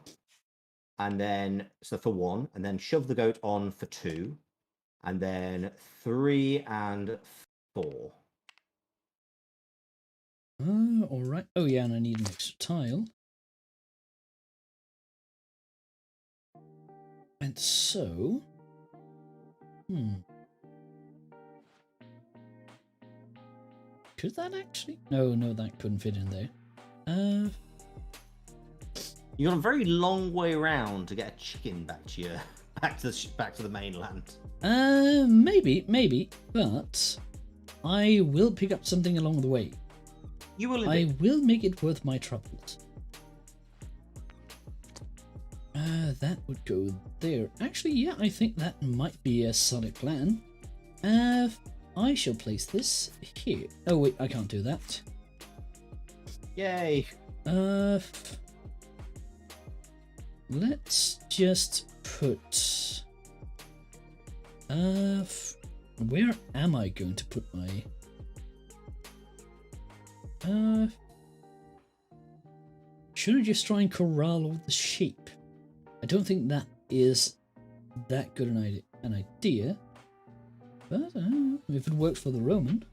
And then... So for 1. And then shove the goat on for 2. And then 3 and 4. Alright. Oh yeah, and I need an extra tile. And so... Could that actually? No, that couldn't fit in there. You got a very long way around to get a chicken back to the mainland. Maybe, but I will pick up something along the way. You will indeed. I will make it worth my troubles. That would go there. Actually, yeah, I think that might be a solid plan. I shall place this here. Oh wait, I can't do that. Yay! Let's just put... where am I going to put my... should I just try and corral all the sheep? I don't think that is that good an idea. But if it works for the Roman...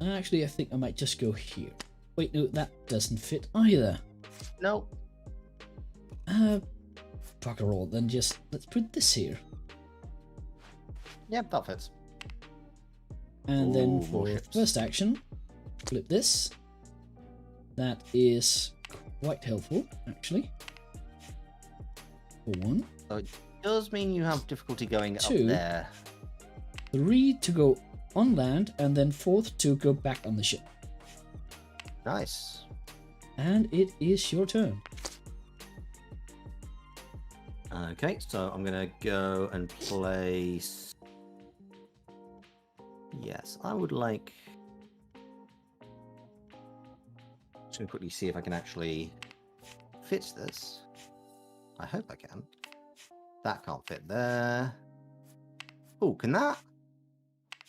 Actually, I think I might just go here. Wait, no, that doesn't fit either. No. Fucker all, then just let's put this here. Yep, that fits. And then for first action, flip this. That is quite helpful, actually. For 1. So it does mean you have difficulty going 2, up there. 3 to go on land, and then 4th to go back on the ship. Nice. And it is your turn. Okay, so I'm going to go and place... Yes, I would like... Just going to quickly see if I can actually fit this. I hope I can. That can't fit there. Oh, can that?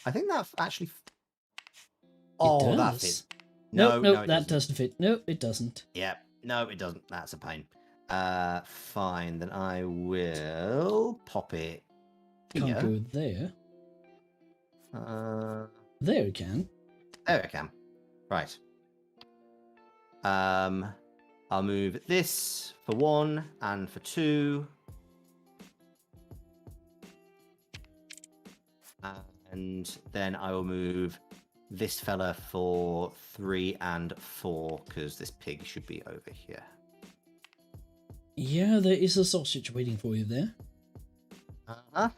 I think that actually... Oh, that fits. No, that doesn't fit. No, it doesn't. Yep. No, it doesn't. That's a pain. Fine. Then I will pop it here. Can't go there. There it can. There it can. Right. I'll move this for 1 and for 2. And then I will move this fella for 3 and 4 because this pig should be over here. Yeah, there is a sausage waiting for you there. Uh-huh.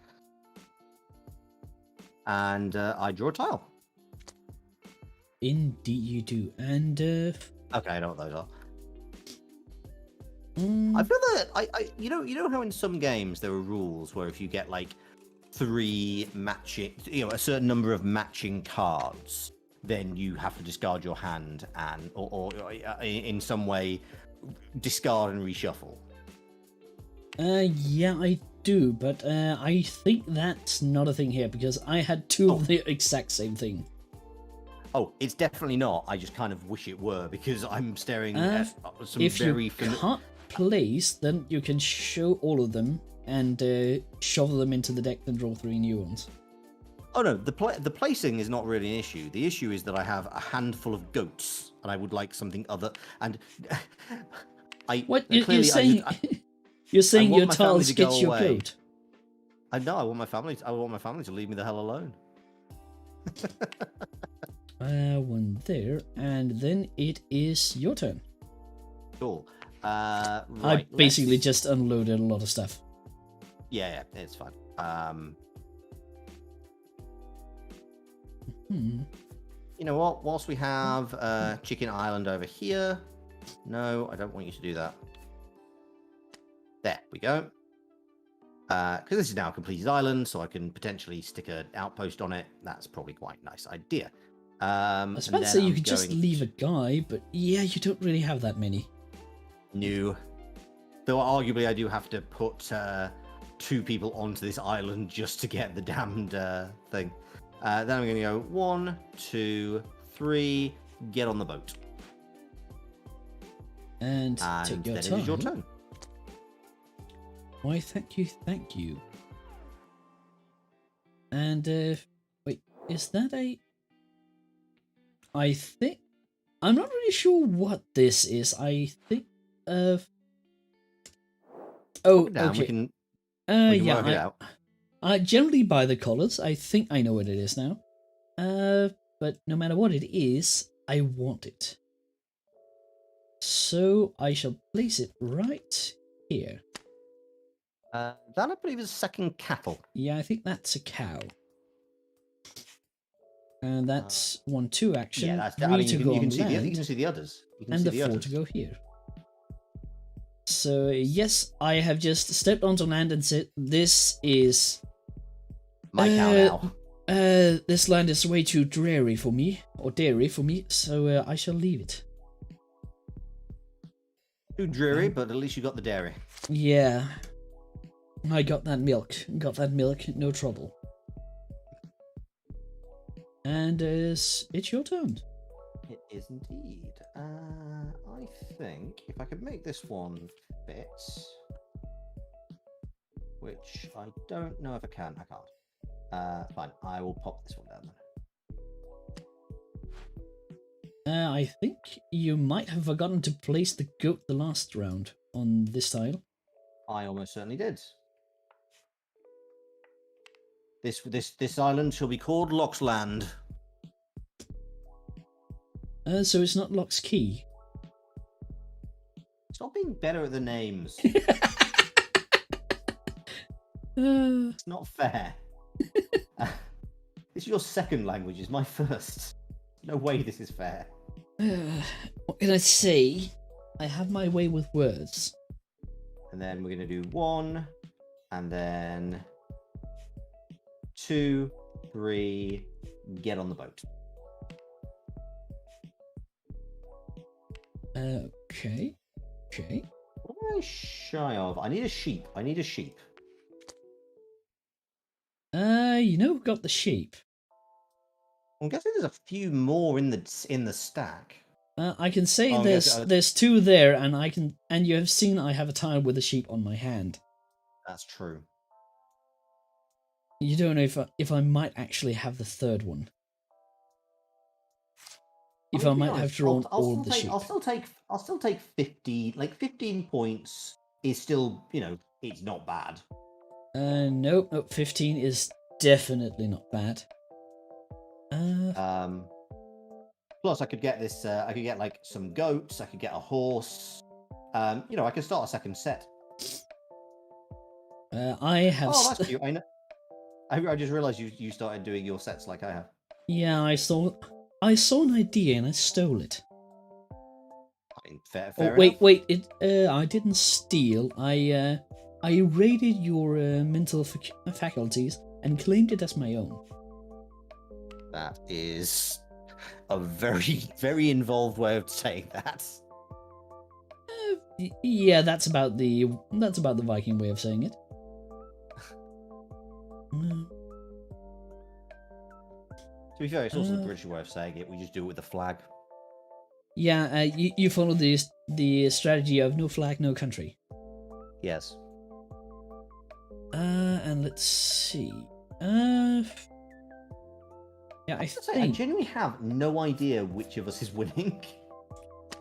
And I draw a tile. Indeed you do. And okay, I know what those are. I feel that you know how in some games there are rules where if you get like 3 matching, a certain number of matching cards, then you have to discard your hand and or in some way discard and reshuffle. Yeah, I do, but I think that's not a thing here because I had 2 of the exact same thing. Oh, it's definitely not. I just kind of wish it were because I'm staring at some if very you can't place, then you can show all of them and shovel them into the deck and draw 3 new ones. Oh no, the placing is not really an issue. The issue is that I have a handful of goats, and I would like something other. And what you're saying? You're saying your tiles gets your goat. I know. I want my family to leave me the hell alone. 1 there, and then it is your turn. Cool. Right, I basically just unloaded a lot of stuff. Yeah, it's fine. You know what? Whilst we have Chicken Island over here, no, I don't want you to do that. There we go. Because this is now a completed island, so I can potentially stick an outpost on it. That's probably quite a nice idea. I was about to say you could just leave a guy, but yeah, you don't really have that many. No. Though arguably I do have to put 2 people onto this island just to get the damned thing. Then I'm going to go 1, 2, 3, get on the boat. And take your then time. It is your turn. Why, thank you. And, wait, is that a... I think... I'm not really sure what this is. I think, Oh, okay. We can yeah, work it out. I generally buy the colors. I think I know what it is now. But no matter what it is, I want it. So I shall place it right here. That I believe is second cattle. Yeah, I think that's a cow. And that's 1, 2 action. Yeah, that's. 3 to go on you land, can see the others. and the 4 to go here. So yes, I have just stepped onto land and said, "This is my cow now." This land is way too dairy for me, so I shall leave it. Too dreary, but at least you got the dairy. Yeah. I got that milk. No trouble. And it's your turn. It is indeed. I think if I could make this one fit, which I don't know if I can. I can't. Fine. I will pop this one down then. I think you might have forgotten to place the goat the last round on this tile. I almost certainly did. This island shall be called Loxland. So it's not Lock's Key. Stop being better at the names. It's not fair. This is your second language. It's my first. No way this is fair. What can I say? I have my way with words. And then we're going to do 1, and then 2, 3, get on the boat. Okay. What am I shy of? I need a sheep. Got the sheep. I'm guessing there's a few more in the stack. I can say there's 2 there, and you have seen I have a tile with a sheep on my hand. That's true. You don't know if I might actually have the 3rd one. If I might have drawn all the sheep. I'll still take 50. Like 15 points is still, it's not bad. Nope. 15 is definitely not bad. Plus, I could get this. I could get like some goats. I could get a horse. I could start a second set. I have. Oh, that's cute. I know. I just realised you started doing your sets like I have. Yeah, I saw an idea and I stole it. Fair Oh, enough. wait. I didn't steal. I raided your mental faculties and claimed it as my own. That is a very, very involved way of saying that. Yeah, that's about the Viking way of saying it. To be fair, it's also the British way of saying it. We just do it with the flag. Yeah, you follow the strategy of no flag, no country. Yes. And let's see. Yeah, I I genuinely have no idea which of us is winning.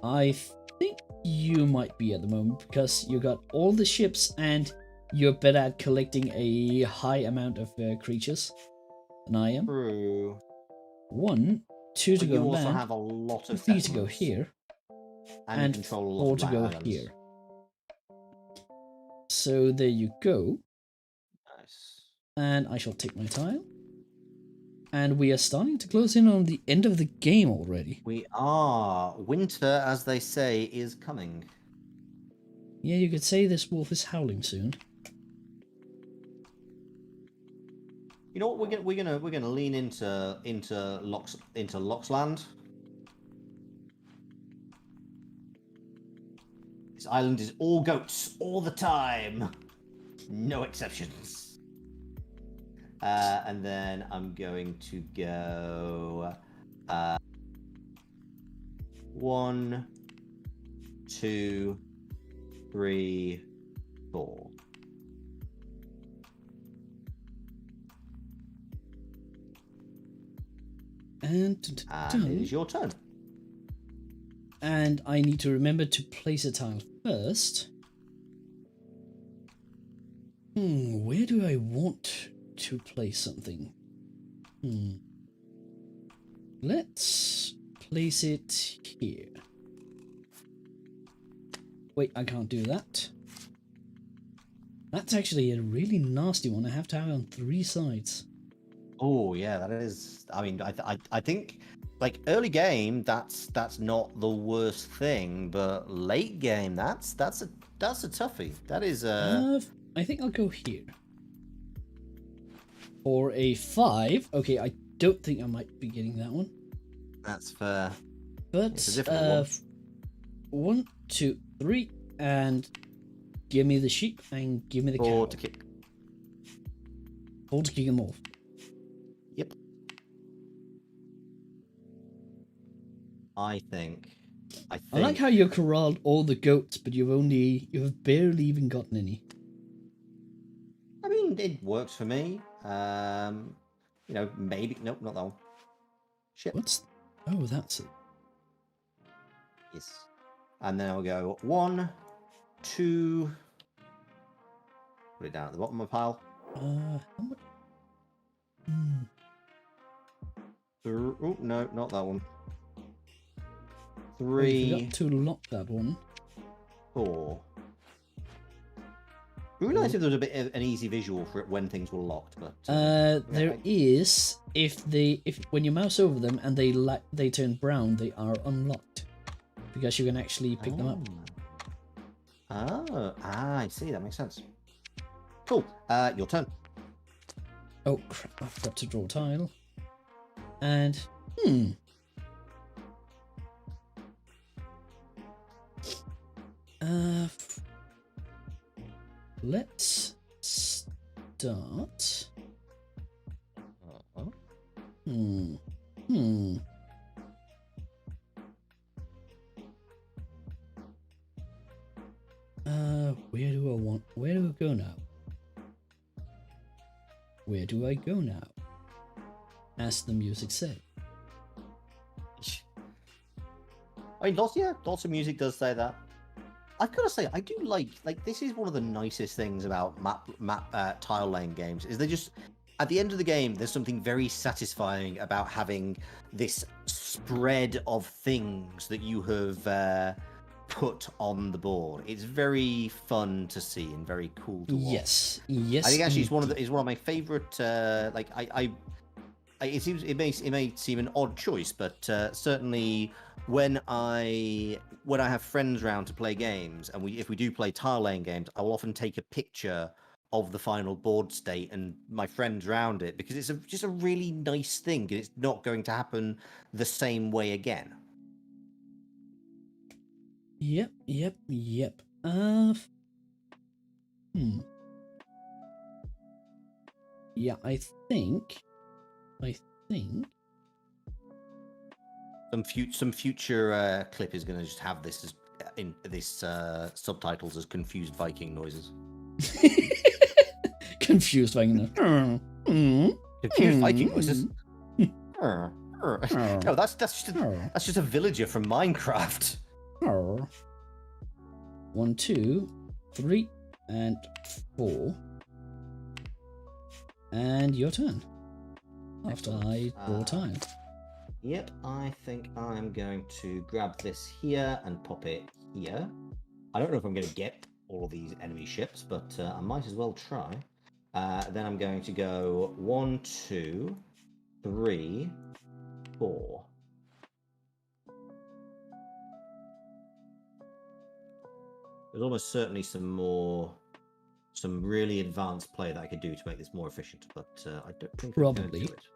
I think you might be at the moment because you got all the ships and you're better at collecting a high amount of creatures than I am. True. 1, 2 to But go you on also land, have a lot of 3 to go settlements, here, and you and control a lot 4 of to go islands. here. So there you go. Nice. And I shall take my tile. And we are starting to close in on the end of the game already. We are. Winter, as they say, is coming. Yeah, you could say this wolf is howling soon. You know what? We're gonna lean into Loxland. This island is all goats all the time, no exceptions. And then I'm going to go 1, 2, 3, 4. And it is your turn. And I need to remember to place a tile first. Where do I want to place something? Let's place it here. Wait, I can't do that. That's actually a really nasty one. I have to have it on 3 sides. Oh yeah, that is. I mean, I think like early game, that's not the worst thing, but late game, that's a toughie. That is I think I'll go here. For a 5. Okay, I don't think I might be getting that one. That's fair. But It's a difficult one. 1, 2, 3, and give me the sheep and give me the cow. 4 to kick. 4 to kick them off. Yep. I think. I like how you corralled all the goats, but you have barely even gotten any. I mean, it works for me. You know, maybe nope, not that one. Shit. Oh, that's it. Yes. And then I'll go 1, 2. Put it down at the bottom of my pile. How much? Oh no, not that one. I 3. forgot to lock that one. 4. It would be nice if there was a bit of an easy visual for it when things were locked, but There is if when you mouse over them and they turn brown, they are unlocked because you can actually pick them up. I see. That makes sense. Cool. Your turn. Oh crap! I forgot to draw a tile. And let's start. Where do I go now? Where do I go now? As the music said. I mean, lots of music does say that. I've got to say, I do like this is one of the nicest things about map tile laying games is they just at the end of the game there's something very satisfying about having this spread of things that you have put on the board. It's very fun to see and very cool to watch. Yes. I think actually it's one of my favorite. it may seem an odd choice, but certainly when I have friends round to play games, and if we do play tile laying games, I will often take a picture of the final board state and my friends round it, because it's just a really nice thing, and it's not going to happen the same way again. Yep. Yeah, I think some future clip is going to just have this as in this subtitles as confused Viking noises. Confused Viking. Confused Viking noises. No, that's just a villager from Minecraft. 1, 2, 3, and 4. And your turn. After I draw a tile. Yep, I think I'm going to grab this here and pop it here. I don't know if I'm going to get all of these enemy ships, but I might as well try. Then I'm going to go 1, 2, 3, 4. There's almost certainly some really advanced play that I could do to make this more efficient, but I don't think probably. I'm going to do it.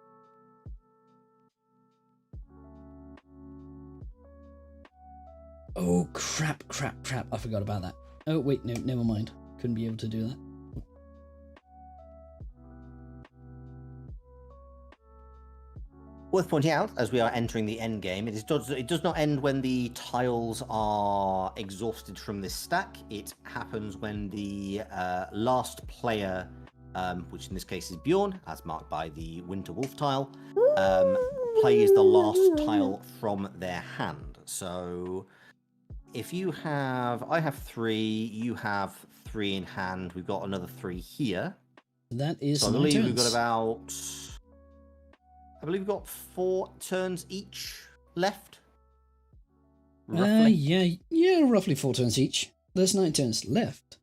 Oh, crap. I forgot about that. Oh, wait, no, never mind. Couldn't be able to do that. Worth pointing out, as we are entering the end game, it does not end when the tiles are exhausted from this stack. It happens when the last player, which in this case is Bjorn, as marked by the Winter Wolf tile, plays the last tile from their hand. So if you have... I have 3, you have 3 in hand, we've got another 3 here. That is so I believe we've got about... I believe we've got 4 turns each left. Roughly. Yeah, roughly 4 turns each. There's 9 turns left.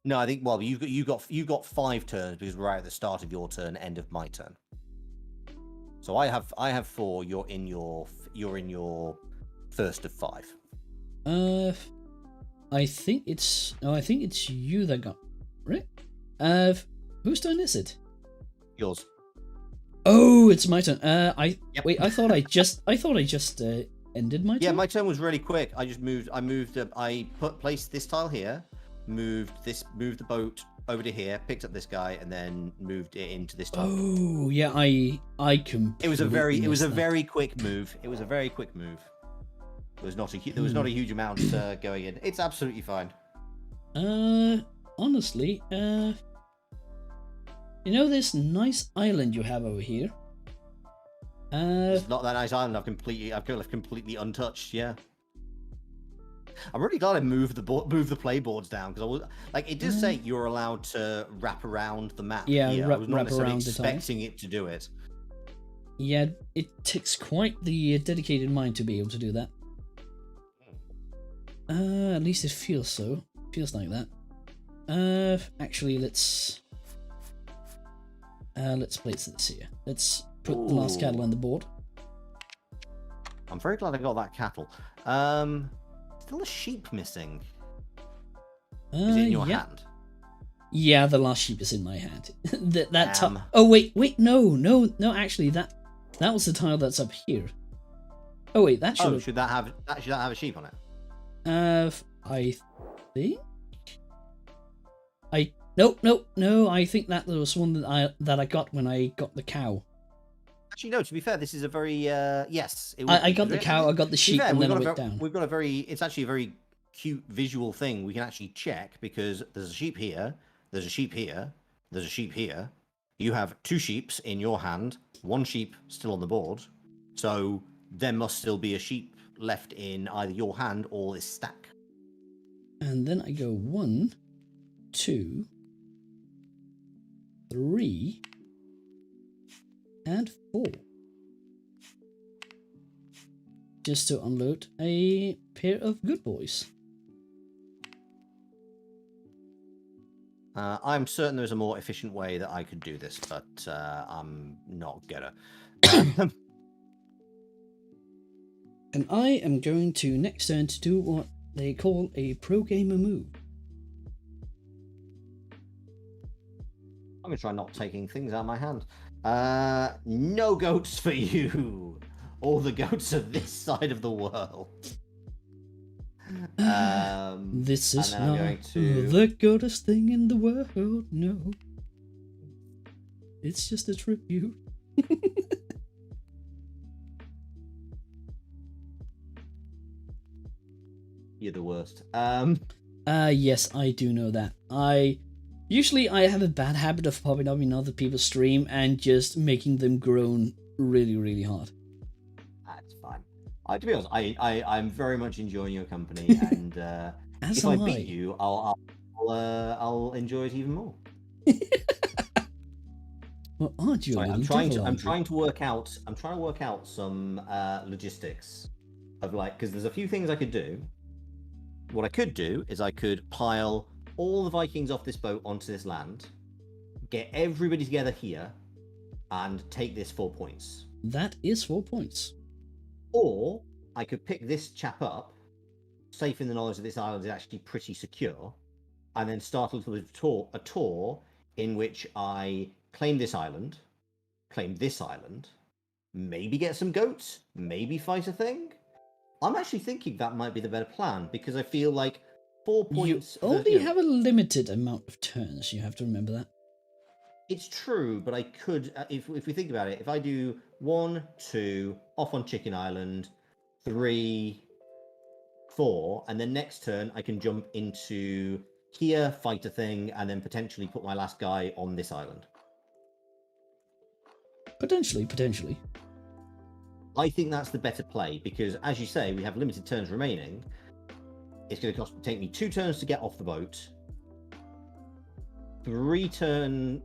No, I think you got 5 turns because we're right at the start of your turn, end of my turn. So I have 4. You're in your first of 5. I think it's you that got right. Whose turn is it? Yours. Oh, it's my turn. Yep. Wait. I thought I just ended my turn. Yeah, my turn was really quick. I placed this tile here, moved the boat over to here, picked up this guy, and then moved it into this tile. Oh, yeah. I completely. It was a very quick move. It was a very quick move. There was not a huge amount going in. It's absolutely fine. Honestly, you know this nice island you have over here? It's not that nice island. I've left completely untouched. Yeah. I'm really glad I moved the playboards down, because it does say you're allowed to wrap around the map. Yeah, I was not wrap necessarily around the tile. expecting it to do it. Yeah, it takes quite the dedicated mind to be able to do that. At least it feels so. Feels like that. Actually, let's place this here. Let's put the last cattle on the board. I'm very glad I got that cattle. Still a sheep missing. Is it in your hand? Yeah, the last sheep is in my hand. Oh wait, no. Actually, that was the tile that's up here. Oh wait, that should. Should that have a sheep on it? I think. No. I think that was one that I got when I got the cow. Actually, no. To be fair, this is a very yes. I got the cow, I got the sheep, and then I went down. We've got it's actually a very cute visual thing we can actually check, because there's a sheep here, there's a sheep here, there's a sheep here. You have 2 sheeps in your hand, 1 sheep still on the board, so there must still be a sheep left in either your hand or this stack. And then I go 1, 2, 3, and 4. Just to unload a pair of good boys. I'm certain there's a more efficient way that I could do this, but I'm not gonna. And I am going to next turn to do what they call a pro gamer move. I'm gonna try not taking things out of my hand. No goats for you. All the goats of this side of the world. This is and then I'm not going to... the greatest thing in the world, no. It's just a tribute. You're the worst. Yes, I do know that. Usually I have a bad habit of popping up in other people's stream and just making them groan really, really hard. That's fine. To be honest, I'm very much enjoying your company, and if I beat you, I'll enjoy it even more. Well, aren't you? Sorry, I'm trying to work out some logistics of because there's a few things I could do. What I could do is I could pile all the Vikings off this boat onto this land, get everybody together here, and take this 4 points. That is 4 points. Or I could pick this chap up, safe in the knowledge that this island is actually pretty secure, and then start a little bit of a tour in which I claim this island, maybe get some goats, maybe fight a thing. I'm actually thinking that might be the better plan, because I feel like 4 points... You only have a limited amount of turns, you have to remember that. It's true, but I could, if we think about it, if I do 1, 2, off on Chicken Island, 3, 4, and then next turn I can jump into here, fight a thing, and then potentially put my last guy on this island. Potentially. I think that's the better play, because as you say, we have limited turns remaining. It's going to take me 2 turns to get off the boat. 3 turns.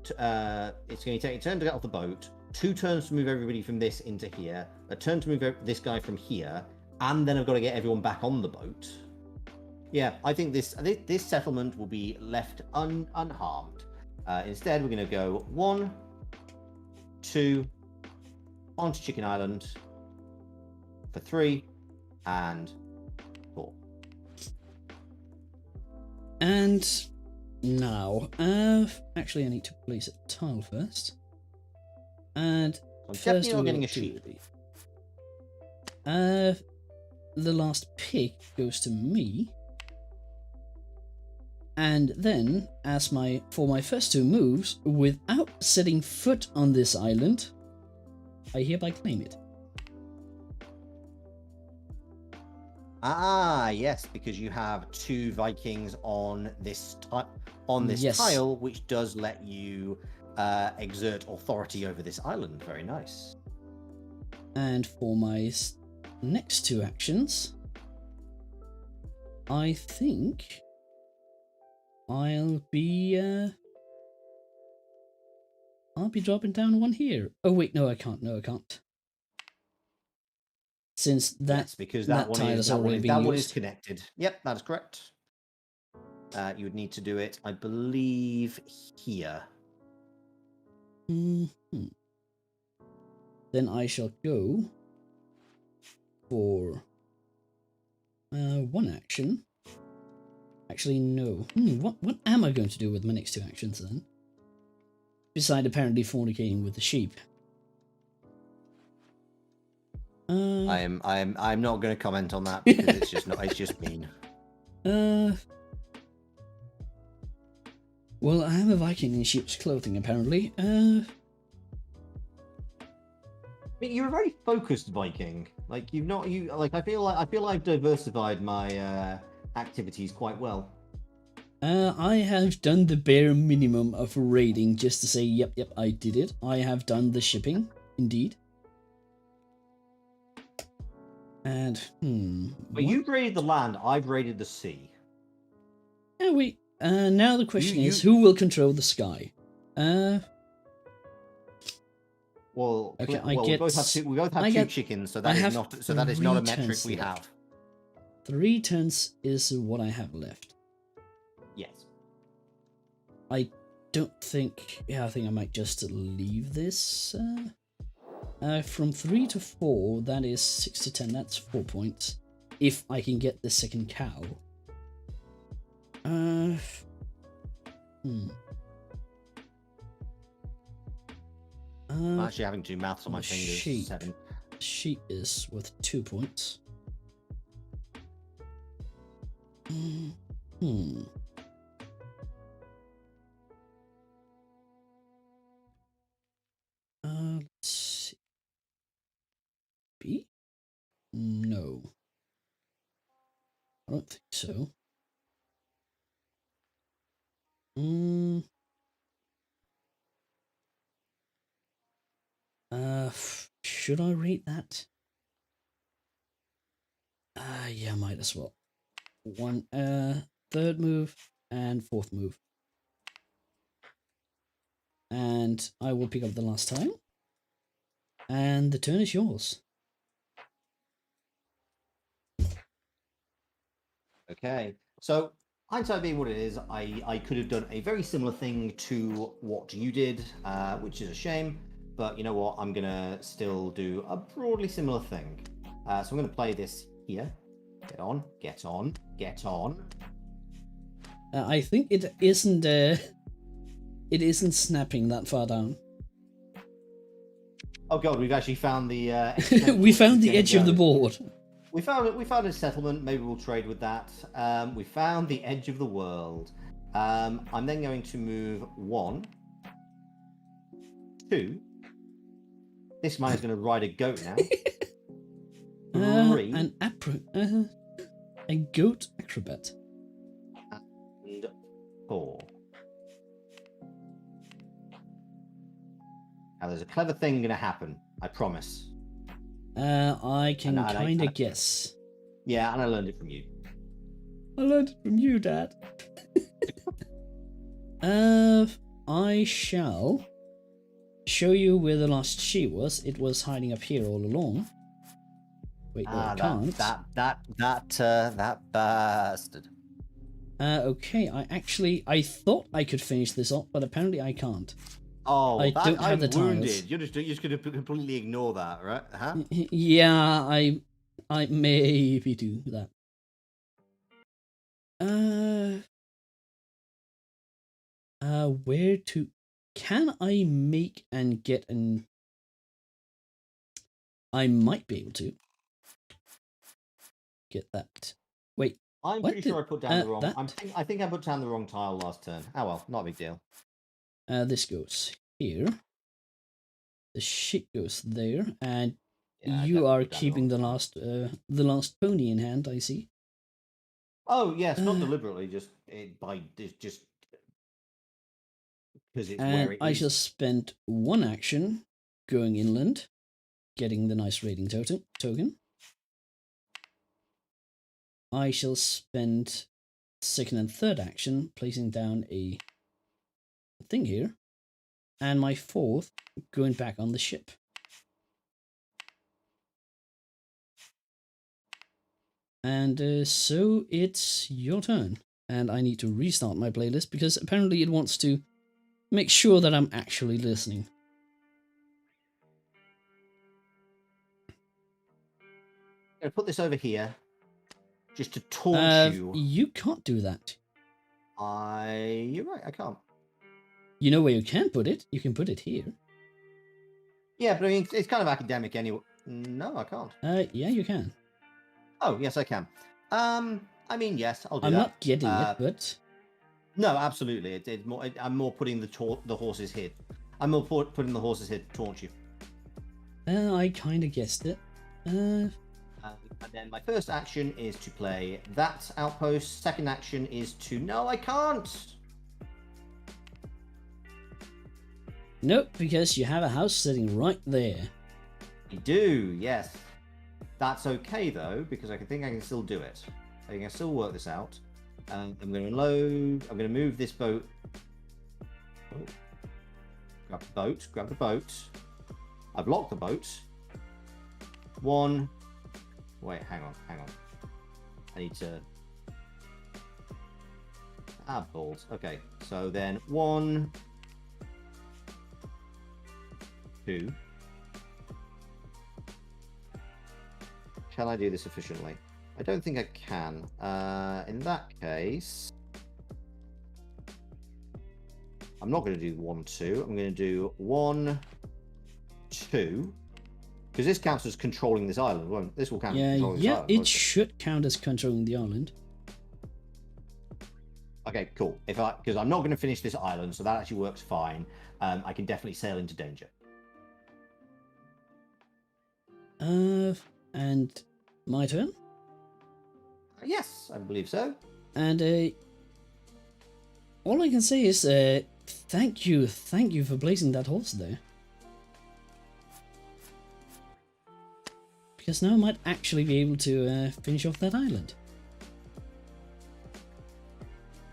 It's going to take a turn to get off the boat. 2 turns to move everybody from this into here. A turn to move this guy from here, and then I've got to get everyone back on the boat. Yeah, I think this settlement will be left unharmed. Instead, we're going to go 1, 2, onto Chicken Island for 3 and 4. And now, actually I need to place a tile first. And I'm first definitely not getting a sheep. The last pick goes to me. And then, for my first 2 moves, without setting foot on this island, I hereby claim it. Ah, yes, because you have 2 Vikings on this tile, which does let you exert authority over this island. Very nice. And for my next 2 actions, I think I'll be dropping down 1 here. Oh wait, no, I can't. Since that's because that one is connected. Yep, that is correct. You would need to do it, I believe, here. Mm-hmm. Then I shall go for 1 action. Actually, no. What am I going to do with my next 2 actions then? Besides apparently fornicating with the sheep. I'm not going to comment on that because it's just mean. Well, I am a Viking in sheep's clothing apparently. I mean, you're a very focused Viking. I feel like I've diversified my activities quite well. I have done the bare minimum of raiding just to say, yep, I did it. I have done the shipping, indeed. And, But you've raided the land, I've raided the sea. Yeah, now the question is, who will control the sky? Well, okay, we both have 2 chickens, so that is not a metric we have. 3 turns is what I have left. Yes. I don't think... Yeah, I think I might just leave this. From 3 to 4, that is 6 to 10, that's 4 points. If I can get the second cow. I'm actually having to do maths on my fingers. Sheep. 7. Sheep is worth 2 points. Let's see. B? No. I don't think so. Should I rate that? Yeah, might as well. One, third move and fourth move. And I will pick up the last tile. And the turn is yours. Okay, so hindsight being what it is, I could have done a very similar thing to what you did, which is a shame. But you know what? I'm gonna still do a broadly similar thing. So I'm gonna play this here. Get on, get on, get on. I think it isn't. It isn't snapping that far down. Oh god, we've actually found the. We found the edge of the board. We found a settlement. Maybe we'll trade with that. We found the edge of the world. I'm then going to move 1, 2. This man is going to ride a goat now. 3 a goat acrobat. And 4. Now there's a clever thing going to happen. I promise. I can kind of guess. Yeah, and I learned it from you. I learned it from you, Dad. I shall show you where the last sheep was. It was hiding up here all along. Wait, no, I can't. That bastard. Okay, I thought I could finish this up, but apparently I can't. Oh, I don't have the wounded. tiles. You're just gonna completely ignore that, right? Huh? Yeah, I maybe do that. Where to? Can I make and get an? I might be able to get that. Wait, I'm pretty sure I put down the wrong. that? I think I put down the wrong tile last turn. Oh well, not a big deal. This goes here. The shit goes there, and Yeah, you are put down keeping the the last pony in hand. I see. Oh yes, not deliberately, just because it's where it I is. shall spend one action going inland, getting the nice rating token. I shall spend second and third action placing down a thing here, and my fourth going back on the ship. And so it's your turn, and I need to restart my playlist because apparently it wants to make sure that I'm actually listening. I'm gonna put this over here, just to taunt you. You can't do that. You're right, I can't. You know where you can put it? You can put it here. Yeah, but I mean, it's kind of academic anyway. No, I can't. Yeah, you can. Oh, yes, I can. I mean, yes, I'll do I'm that. not getting it, but no, absolutely. I'm more putting the horse's head. I'm more putting the horse's head to taunt you. I kind of guessed it. And then my first action is to play that outpost. Second action is to... No, I can't! Nope, because you have a house sitting right there. I do, yes. That's okay, though, because I think I can still do it. I can still work this out. I'm going to load... I'm going to move this boat... Oh. Grab the boat. I blocked the boat. 1... Wait, hang on. I need to... balls. Okay, so then 1, 2. Can I do this efficiently? I don't think I can. In that case, I'm not going to do 1, 2. I'm going to do 1, 2. Because this counts as controlling this island, won't this? Will count as controlling this island. It should count as controlling the island. Okay, cool. Because I'm not going to finish this island, so that actually works fine. I can definitely sail into danger. And my turn? Yes, I believe so. And all I can say is thank you for placing that horse there. Because now I might actually be able to finish off that island.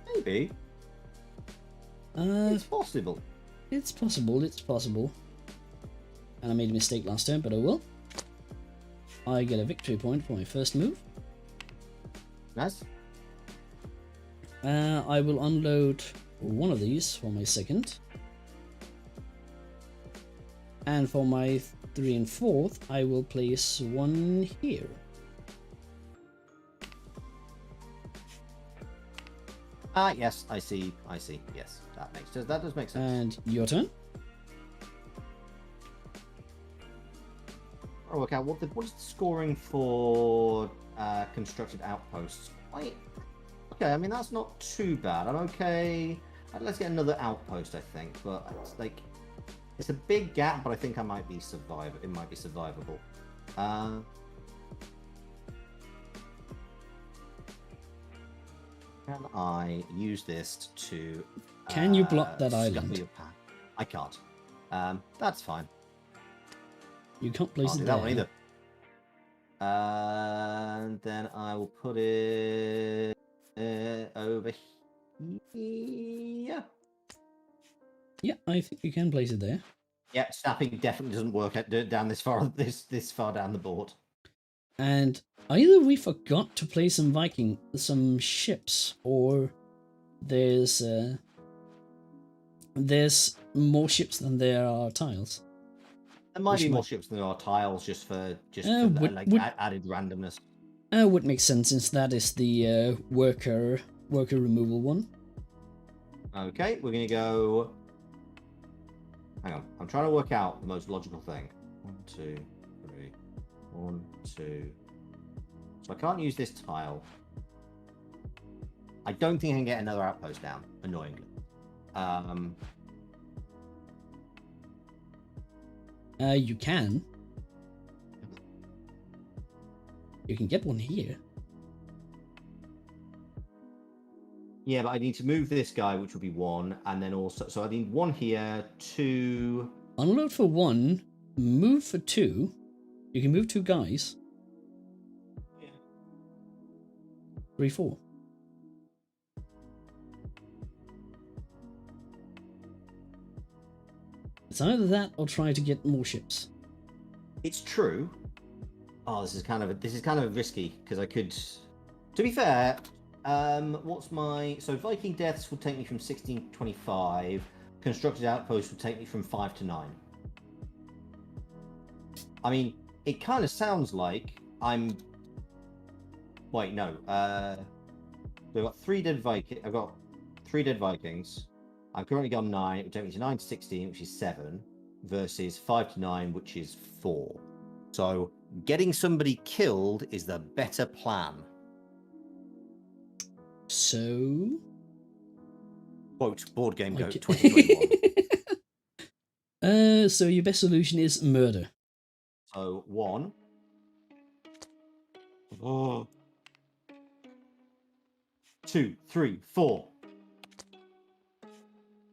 Maybe. It's possible. It's possible, it's possible. And I made a mistake last turn, but I will. I get a victory point for my first move. Nice. I will unload one of these for my second. And for my 3 and 4th, I will place one here. Yes, I see. Yes, that does make sense. And your turn. I'll work out what is the scoring for constructed outposts. Okay, I mean that's not too bad. I'm okay. Let's get another outpost, I think, but it's a big gap, but I think I might be It might be survivable. Can I use this to? Can you block that island? I can't. That's fine. You can't place Can't it do that there. one either. And then I will put it over here. Yeah, I think you can place it there. Yeah, snapping definitely doesn't work down this far down the board. And either we forgot to play some ships, or there's more ships than there are tiles. There might be more ships than there are tiles, just for added randomness. Would make sense, since that is the worker removal one. Okay, we're gonna go. Hang on, I'm trying to work out the most logical thing. 1, 2, 3. 1, 2. So I can't use this tile. I don't think I can get another outpost down, annoyingly. You can. You can get one here. Yeah, but I need to move this guy, which would be 1, and then also... So I need 1 here, 2... Unload for 1, move for 2. You can move 2 guys. Yeah. 3, 4. It's either that or try to get more ships. It's true. Oh, this is kind of risky, because I could... To be fair... what's my... So Viking Deaths would take me from 16 to 25. Constructed Outposts would take me from 5 to 9. I mean, it kind of sounds like I'm... Wait, no. I've got 3 dead Vikings. I've got 3 dead Vikings. I've currently got 9. It would take me to 9 to 16, which is 7. Versus 5 to 9, which is 4. So getting somebody killed is the better plan. So... Quote, Boardgame Goat 2021. So your best solution is murder. So 1. Oh. 2, 3, 4.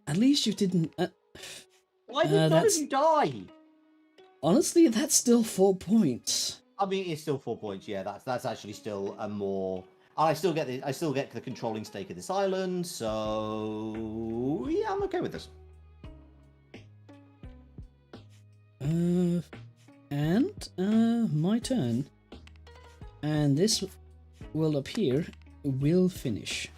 At least you didn't... Why did none of you die? Honestly, that's still 4 points. I mean, it's still 4 points. Yeah, that's actually still a more... I still get the controlling stake of this island, so yeah, I'm okay with this. And my turn. And this will appear will finish.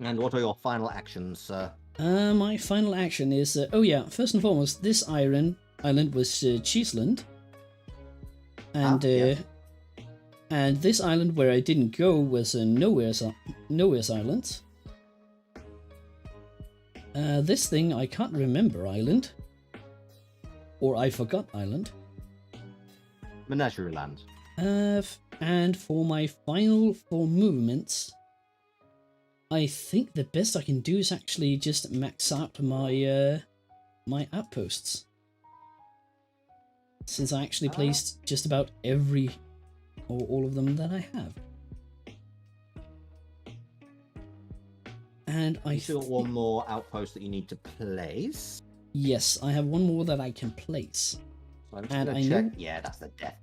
And what are your final actions, sir? My final action is... oh yeah, first and foremost, this island was Cheeseland. And yes. and this island where I didn't go was Nowhere's Island. This thing, I can't remember island. Or I forgot island. Menagerie Land. And for my final 4 movements, I think the best I can do is actually just max out my my outposts. Since I actually placed just about every or all of them that I have. And I still got one more outpost that you need to place. Yes, I have one more that I can place. So I'm just gonna check. Yeah, that's the death.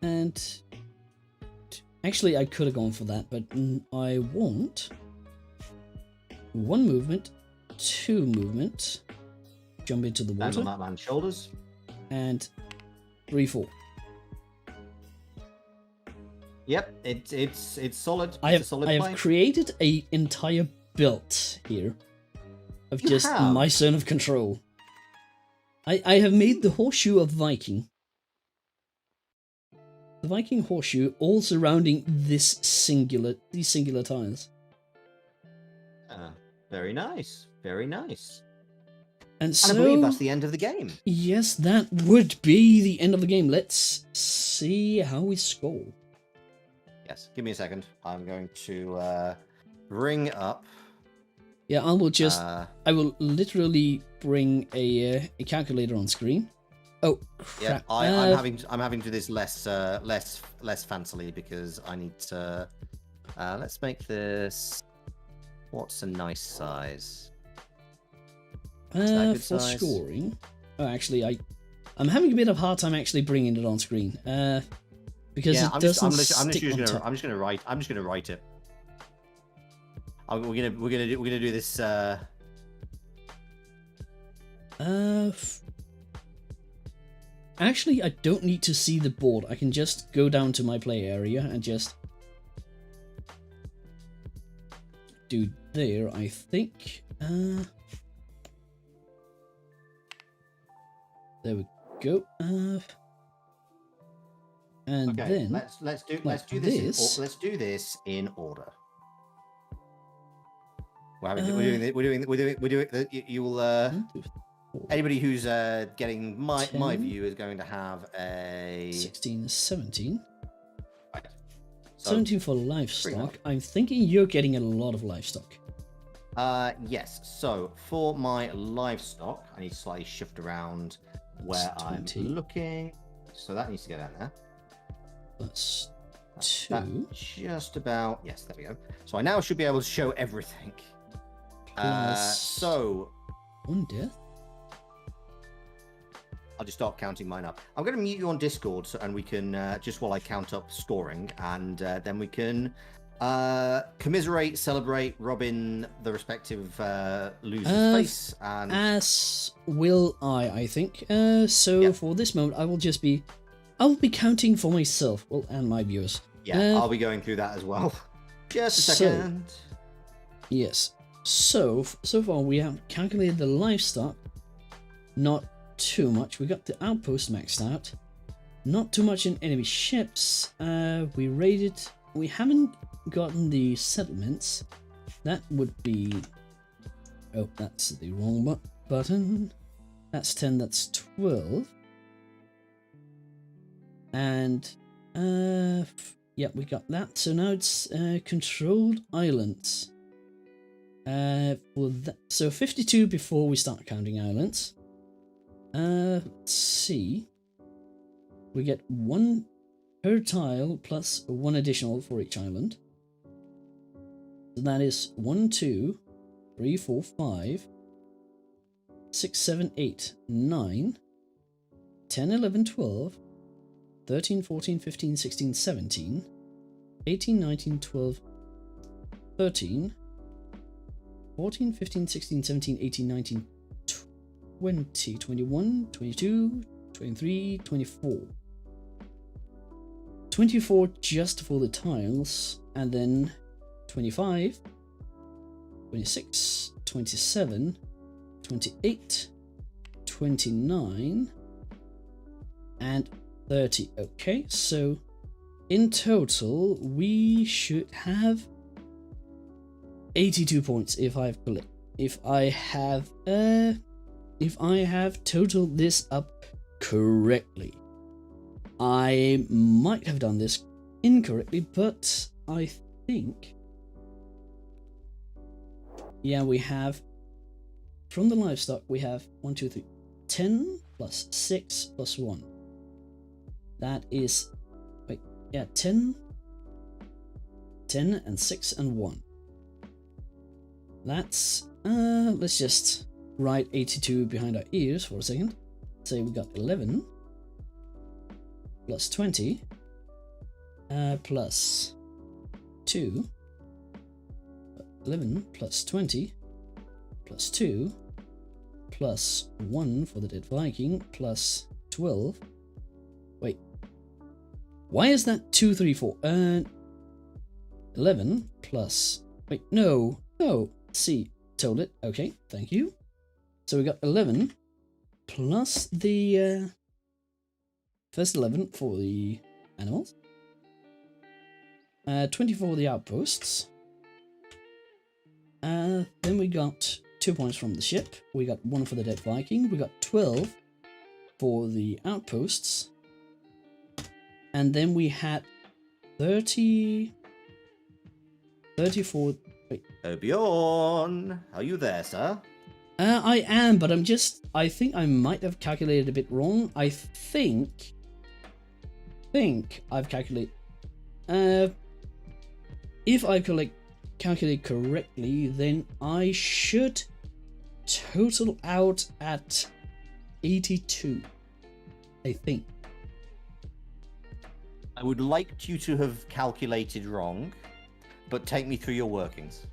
And actually, I could have gone for that, but I want 1 movement, 2 movement, jump into the water, on that man's shoulders, and 3, 4. Yep, it's solid. I have created an entire build here of just my zone of control. I have made the horseshoe of Viking. The Viking horseshoe all surrounding these singular tiles. Very nice. Very nice. And so, I believe that's the end of the game. Yes, that would be the end of the game. Let's see how we score. Yes, give me a second. I'm going to bring up... Yeah, I will literally bring a calculator on screen. Oh crap! Yeah, I'm having to do this less fancily because I need to. Let's make this. What's a nice size? For scoring. Oh, actually, I'm having a bit of hard time actually bringing it on screen. Because it doesn't stick on top. I'm just gonna write it. We're gonna do this. Actually, I don't need to see the board. I can just go down to my play area and just do there, I think. There we go. And okay, then let's do this in order. We're doing you will anybody who's getting my view is going to have a 16, 17. Right. So, 17 for livestock. I'm thinking you're getting a lot of livestock. Yes. So for my livestock, I need to slightly shift around where I'm looking. So that needs to go down there. That's 2. That just about. Yes, there we go. So I now should be able to show everything. So 1 death. I'll just start counting mine up. I'm going to mute you on Discord, and we can just while I count up scoring, and then we can commiserate, celebrate, rub in the respective loser's face, and as will I think. So for this moment, I will be counting for myself, well, and my viewers. Yeah, I'll be going through that as well. Just a second. Yes. So far we have calculated the livestock. Not too much. We got the outpost maxed out. Not too much in enemy ships. We raided. We haven't gotten the settlements. That would be. Oh, that's the wrong button. That's 10. That's 12. And yeah, we got that. So now it's controlled islands. So 52 before we start counting islands. Let's see. We get 1 per tile plus 1 additional for each island. So that is 1, 2, 3, 4, 5, 6, 7, 8, 9, 10, 11, 12, 13, 14, 15, 16, 17, 18, 19, 12, 13, 14, 15, 16, 17, 18, 19, 20, 21, 22, 23, 24. 24 just for the tiles, and then 25, 26, 27, 28, 29, and 30. Okay, so in total we should have 82 points if I have totaled this up correctly. I might have done this incorrectly, but I think, yeah, we have, from the livestock, we have 1, 2, 3, 10 plus 6 plus 1. That is, wait, yeah, 10 and 6 and 1. That's, let's just write 82 behind our ears for a second. Say we got 11 plus 20 plus 2. 11 plus 20 plus 2 plus 1 for the dead Viking plus 12. Wait, why is that 2, 3, 4? 11 plus, wait, no, C, told it. Okay, thank you. So we got 11 plus the first 11 for the animals, 20 for the outposts. Then we got 2 points from the ship. We got 1 for the dead Viking. We got 12 for the outposts. And then we had 34. Wait. Oh, Bjorn, are you there, sir? I am, but I think I might have calculated a bit wrong. I think I've calculated, if I calculate correctly, then I should total out at 82, I think. I would like you to have calculated wrong, but take me through your workings.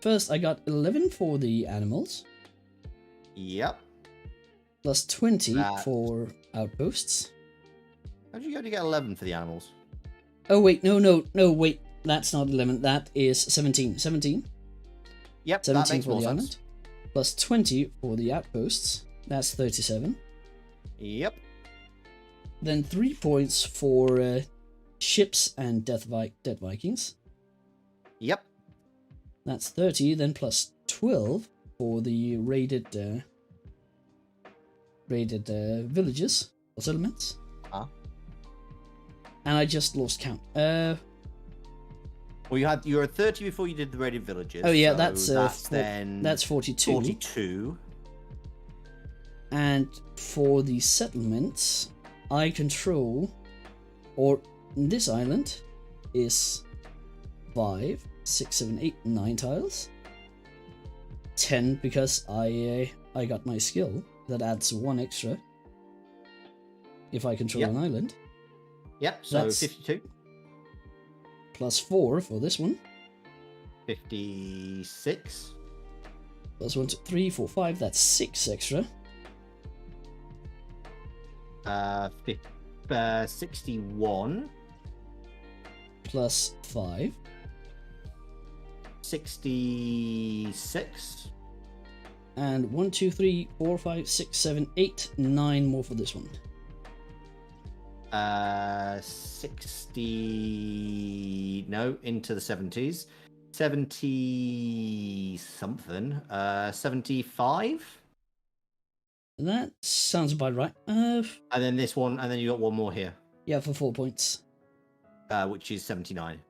First I got 11 for the animals. Yep. Plus 20 for outposts. How did you only get 11 for the animals? Oh wait, no, wait. That's not 11. That is 17. 17. Yep, 17 that makes for more the sense. island. Plus 20 for the outposts. That's 37. Yep. Then 3 points for ships and dead Vikings. Yep. That's 30. Then plus 12 for the raided villages or settlements. And I just lost count. Well, you were at 30 before you did the raided villages. Oh yeah, so that's 42. 42. And for the settlements, I control, or this island is 5, 6, 7, 8, 9 tiles. 10 because I got my skill that adds 1 extra if I control an island. Yep, so that's 52. Plus 4 for this one. 56. Plus 1, 2, 3, 4, 5. That's 6 extra. 61. Plus 5. 66. And 1, 2, 3, 4, 5, 6, 7, 8, 9 more for this one. 60. No, into the 70s. 70 something. 75. That sounds about right. And then this one, and then you got one more here. Yeah, for 4 points. Which is 79.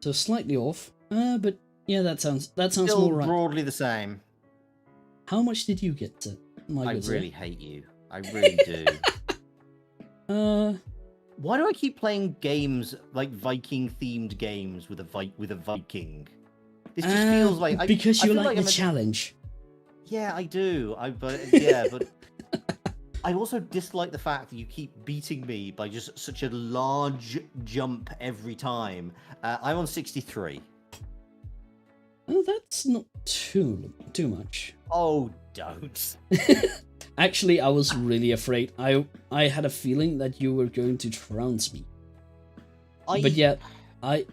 So slightly off. But yeah, that sounds Still more right. Broadly the same. How much did you get to? I really hate you. I really do. Why do I keep playing games like Viking-themed games with a Viking? This just feels like because you like the challenge. Yeah, I do. But I also dislike the fact that you keep beating me by just such a large jump every time. I'm on 63. Oh, that's not too much. Oh, don't. Actually, I was really afraid. I had a feeling that you were going to trounce me. But yeah, I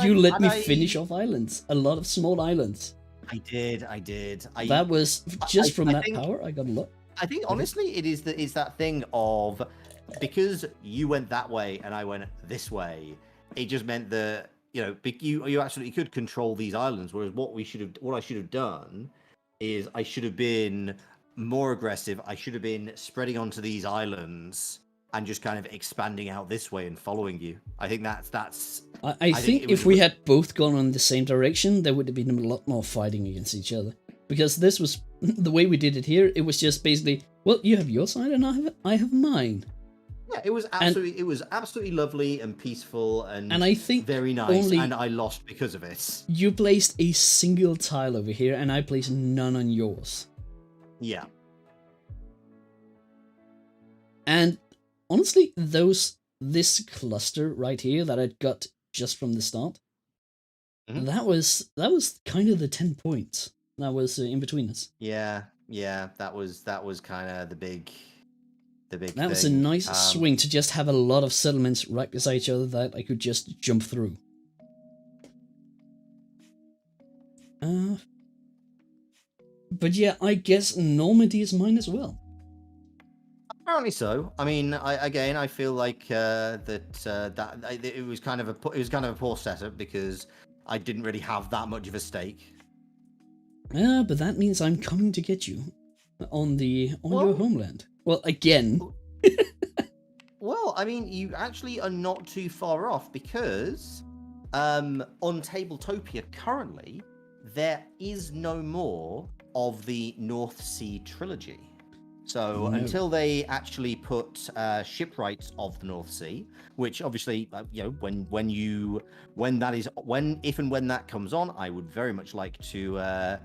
you let me finish off islands. A lot of small islands. I did. That was just from that think, power. I got a lot. I think honestly, it's that thing of, because you went that way and I went this way. It just meant that you absolutely could control these islands. Whereas what I should have done is I should have been more aggressive. I should have been spreading onto these islands and just kind of expanding out this way and following you. I think that's. I think if we had both gone in the same direction, there would have been a lot more fighting against each other. Because this was the way we did it here. It was just basically, well, you have your side and I have mine. Yeah, it was absolutely lovely and peaceful and I think very nice. And I lost because of it. You placed a single tile over here, and I placed none on yours. Yeah. And honestly, this cluster right here that I got just from the start, that was kind of the 10 points that was in between us. Yeah, that was kind of the big that thing. Was a nice swing to just have a lot of settlements right beside each other that I could just jump through. But yeah, I guess Normandy is mine as well. Apparently so. I mean, I feel like it was kind of a poor setup because I didn't really have that much of a stake. But that means I'm coming to get you on your homeland. Well, again. Well, I mean, you actually are not too far off because on Tabletopia currently there is no more of the North Sea trilogy. So until they actually put shipwrights of the North Sea, which obviously, when that comes on, I would very much like to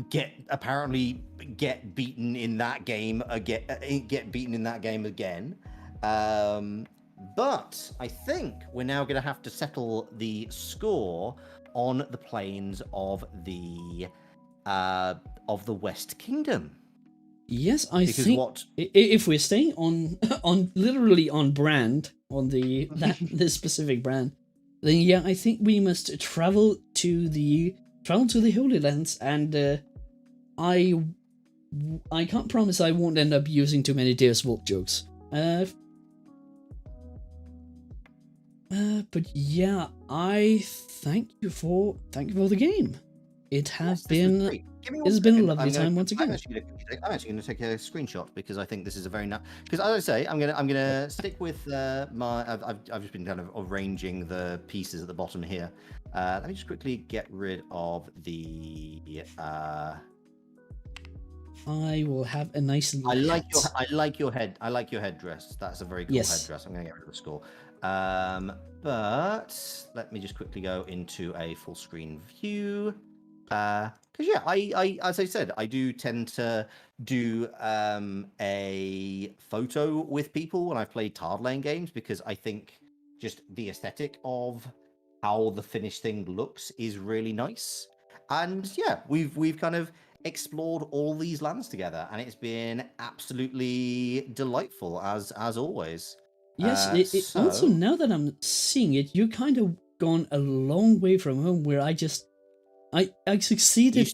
get beaten in that game again. But I think we're now going to have to settle the score on the plains of the West Kingdom. Yes, I think if we're staying on literally on brand on this specific brand, then yeah, I think we must travel to the Holy Lands, and I can't promise I won't end up using too many Deus Vult jokes. But yeah, I thank you for the game. It has been. It's been a lovely time once again. I'm actually going to take a screenshot because I think this is a very nice. Because as I say, I'm going to stick with my. I've just been kind of arranging the pieces at the bottom here. Let me just quickly get rid of the. I will have a nice. I like your headdress. That's a very cool headdress. I'm going to get rid of the score. But let me just quickly go into a full screen view. Because yeah, I as I said, I do tend to do a photo with people when I play Tard Lane games because I think just the aesthetic of how the finished thing looks is really nice. And yeah, we've kind of explored all these lands together, and it's been absolutely delightful as always. Yes, also now that I'm seeing it, you kind of gone a long way from home where I succeeded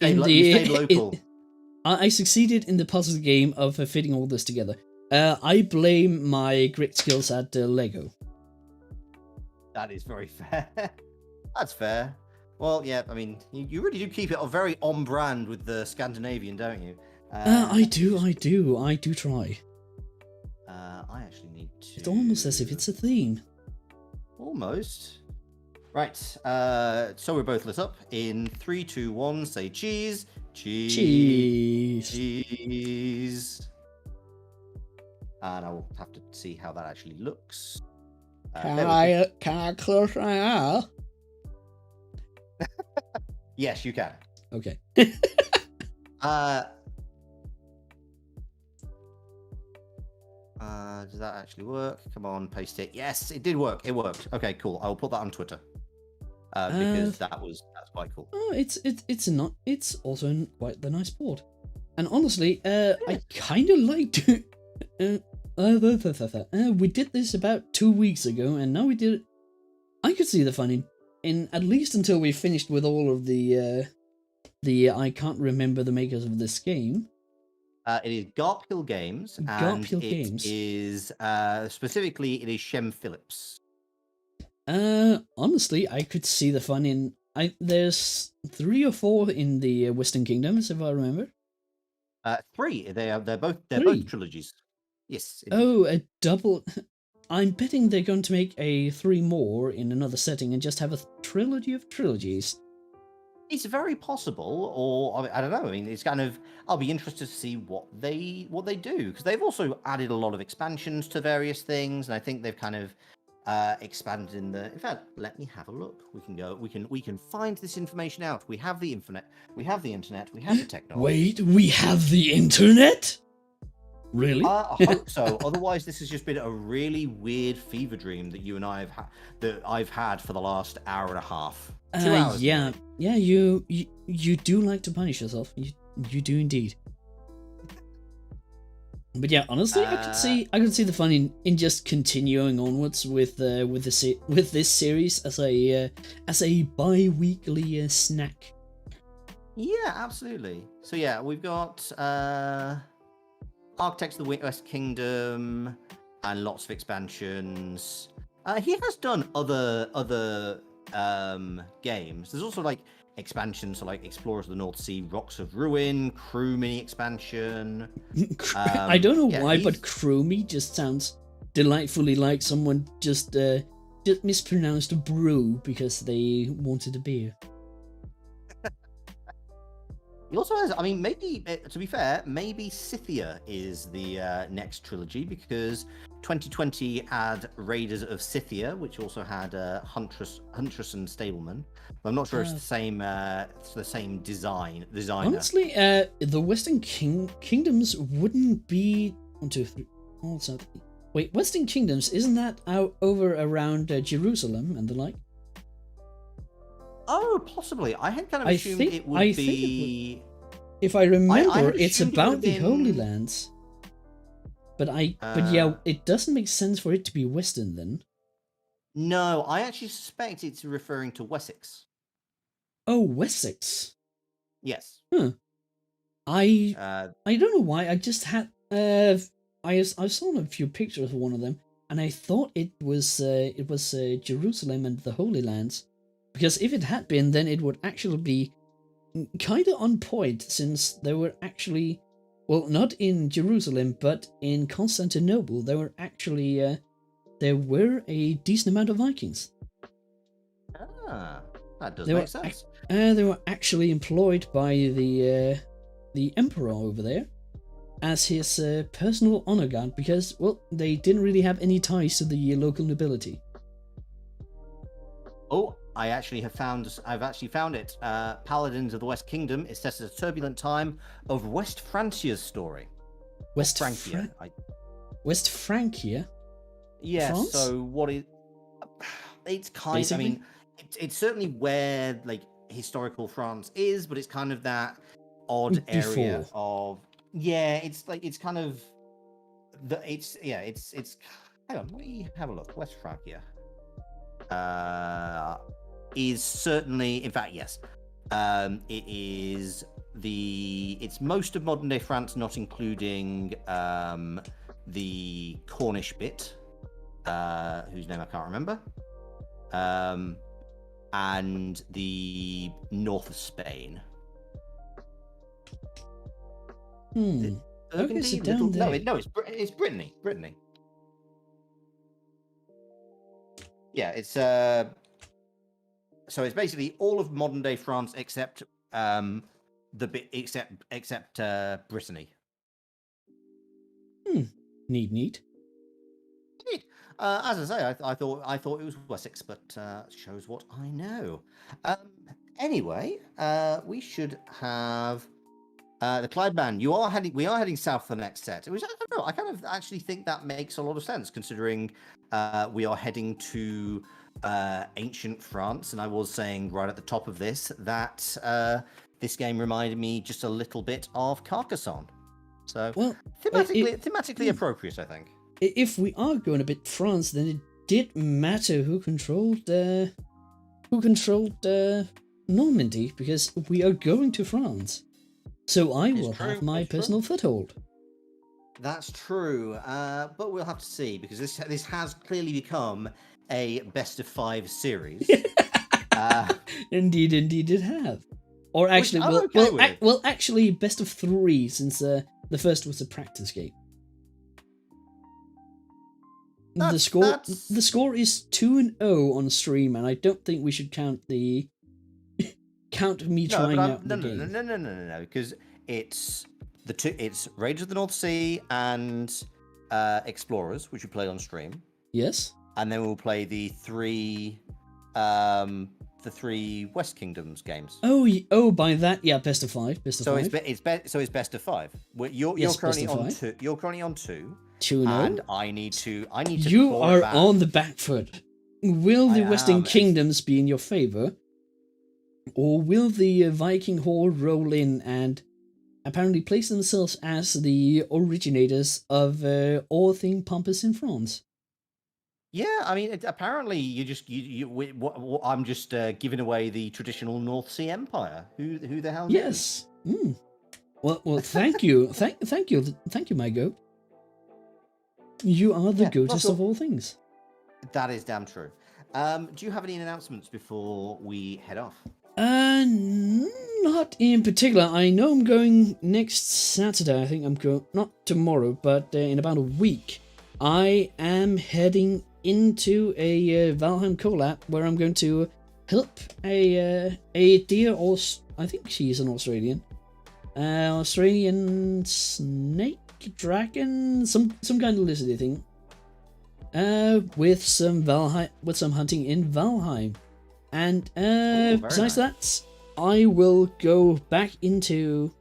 I succeeded in the puzzle game of fitting all this together. I blame my grit skills at Lego. That is very fair. That's fair. Well, yeah, I mean, you really do keep it very on brand with the Scandinavian, don't you? I do try. I actually need to. It's almost as if it's a theme. Almost. Right, so we're both lit up. In 3, 2, 1, say cheese. Cheese. Cheese. And I will have to see how that actually looks. Can I close my eye? Yes, you can. Okay. Does that actually work? Come on, paste it. Yes, it did work. It worked. Okay, cool. I will put that on Twitter. Because that's quite cool. Oh, it's also quite the nice board. And honestly, I kind of like we did this about 2 weeks ago, and now we did it. I could see the fun in at least until we finished with all of the I can't remember the makers of this game. It is Garp Hill Games, Garp and Hill it Games. is specifically it is Shem Phillips. Honestly, I could see the fun in. There's 3 or 4 in the Western Kingdoms, if I remember. 3. They're both 3. trilogies. Yes. Indeed. Oh, a double. I'm betting they're going to make a 3 more in another setting and just have a trilogy of trilogies. It's very possible, or I don't know. I mean, it's kind of. I'll be interested to see what they do, because they've also added a lot of expansions to various things, and I think they've kind of expanded in the. In fact, let me have a look. We can go. We can find this information out. We have the internet. We have the internet. We have the technology. Wait, we have the internet? Really? I hope so. Otherwise, this has just been a really weird fever dream that you and I have that I've had for the last hour and a half. 2 hours. Yeah, you do like to punish yourself. You do indeed. But yeah, honestly, I could see the fun in just continuing onwards with this series as a bi-weekly snack. Yeah, absolutely. So yeah, we've got Architects of the West Kingdom and lots of expansions. He has done other games. There's also like expansions, so like Explorers of the North Sea, Rocks of Ruin, Crew mini expansion. I don't know why, but Crew me just sounds delightfully like someone just mispronounced brew because they wanted a beer. He also has, I mean, maybe, to be fair, maybe Scythia is the next trilogy, because 2020 had Raiders of Scythia, which also had Huntress and Stableman. But I'm not sure it's the same designer. Honestly, the Western Kingdoms wouldn't be 1, 2, 3. Also, wait, Western Kingdoms, isn't that out over around Jerusalem and the like? Oh, possibly. I had kind of assumed it would be. If I remember, it's assumed about the been... Holy Lands. But yeah, it doesn't make sense for it to be Western then. No, I actually suspect it's referring to Wessex. Oh, Wessex. Yes. Huh. I don't know why. I just had I saw a few pictures of one of them, and I thought it was Jerusalem and the Holy Lands. Because if it had been, then it would actually be kind of on point, since there were actually, well, not in Jerusalem, but in Constantinople, there were actually there were a decent amount of Vikings. Ah, that does make sense. They were actually employed by the emperor over there as his personal honor guard, because, well, they didn't really have any ties to the local nobility. Oh, I've actually found it. Paladins of the West Kingdom is set at a turbulent time of West Francia's story. West Francia. West Francia? Yes. France? So what is? It's kind. Basically? I mean, it's certainly where like historical France is, but it's kind of that odd area of. Yeah, it's like it's kind of. It's. Hang on, let me have a look. West Francia. Is certainly, in fact, yes. It's most of modern day France, not including the Cornish bit, whose name I can't remember, and the north of Spain. Okay, so down there. No, it's Brittany. Yeah, it's so it's basically all of modern day France except except Brittany. Neat. Indeed. As I say, I thought it was Wessex, but shows what I know. Anyway, we should have the Clyde Band. We are heading south for the next set. Which I don't know. I kind of actually think that makes a lot of sense, considering we are heading to ancient France, and I was saying right at the top of this that this game reminded me just a little bit of Carcassonne. So, well, thematically appropriate, I think. if we are going a bit France, then it did matter who controlled Normandy, because we are going to France. So I will have my personal foothold. That's true, but we'll have to see, because this has clearly become a best of 5 series. Indeed it have. Or actually, actually, best of 3, since the first was a practice game. The score is 2-0 on stream, and I don't think we should count me trying out the game. No, because it's Raiders of the North Sea and Explorers, which we played on stream. Yes. And then we'll play the three West Kingdoms games. Oh, by that, yeah, best of 5. Best of 5. It's best of 5. You're currently on 2. You're currently on 2. 2-0. And I need to. You are on the back foot. Will the Western Kingdoms be in your favor, or will the Viking horde roll in and apparently place themselves as the originators of all things pompous in France? Yeah, I mean, apparently I'm just giving away the traditional North Sea Empire. Who the hell? Yes. Well, thank you, thank you, my goat. You are the goatest of all things. That is damn true. Do you have any announcements before we head off? Not in particular. I know I'm going next Saturday. I think I'm going, not tomorrow, but in about a week. I am heading into a Valheim collab where I'm going to help a dear, or I think she's an Australian snake dragon, some kind of lizardy thing, with some hunting in Valheim, and besides that, I will go back into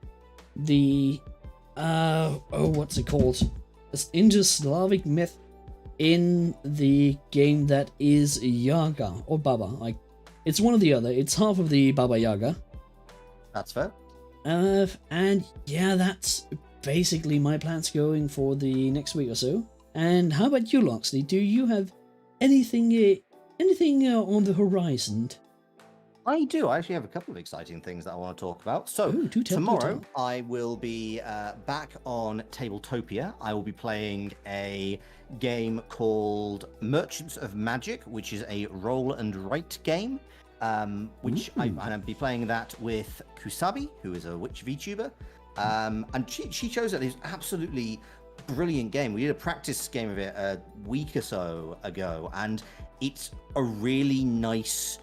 the what's it called? Into Slavic myth in the game that is Yaga or Baba. It's one or the other. It's half of the Baba Yaga. That's fair. And yeah, that's basically my plans going for the next week or so. And how about you, Loxley? Do you have anything on the horizon? I do. I actually have a couple of exciting things that I want to talk about. So tomorrow I will be back on Tabletopia. I will be playing a game called Merchants of Magic, which is a roll and write game. Which I'll be playing that with Kusabi, who is a witch VTuber. And she chose it. It's absolutely brilliant game. We did a practice game of it a week or so ago, and it's a really nice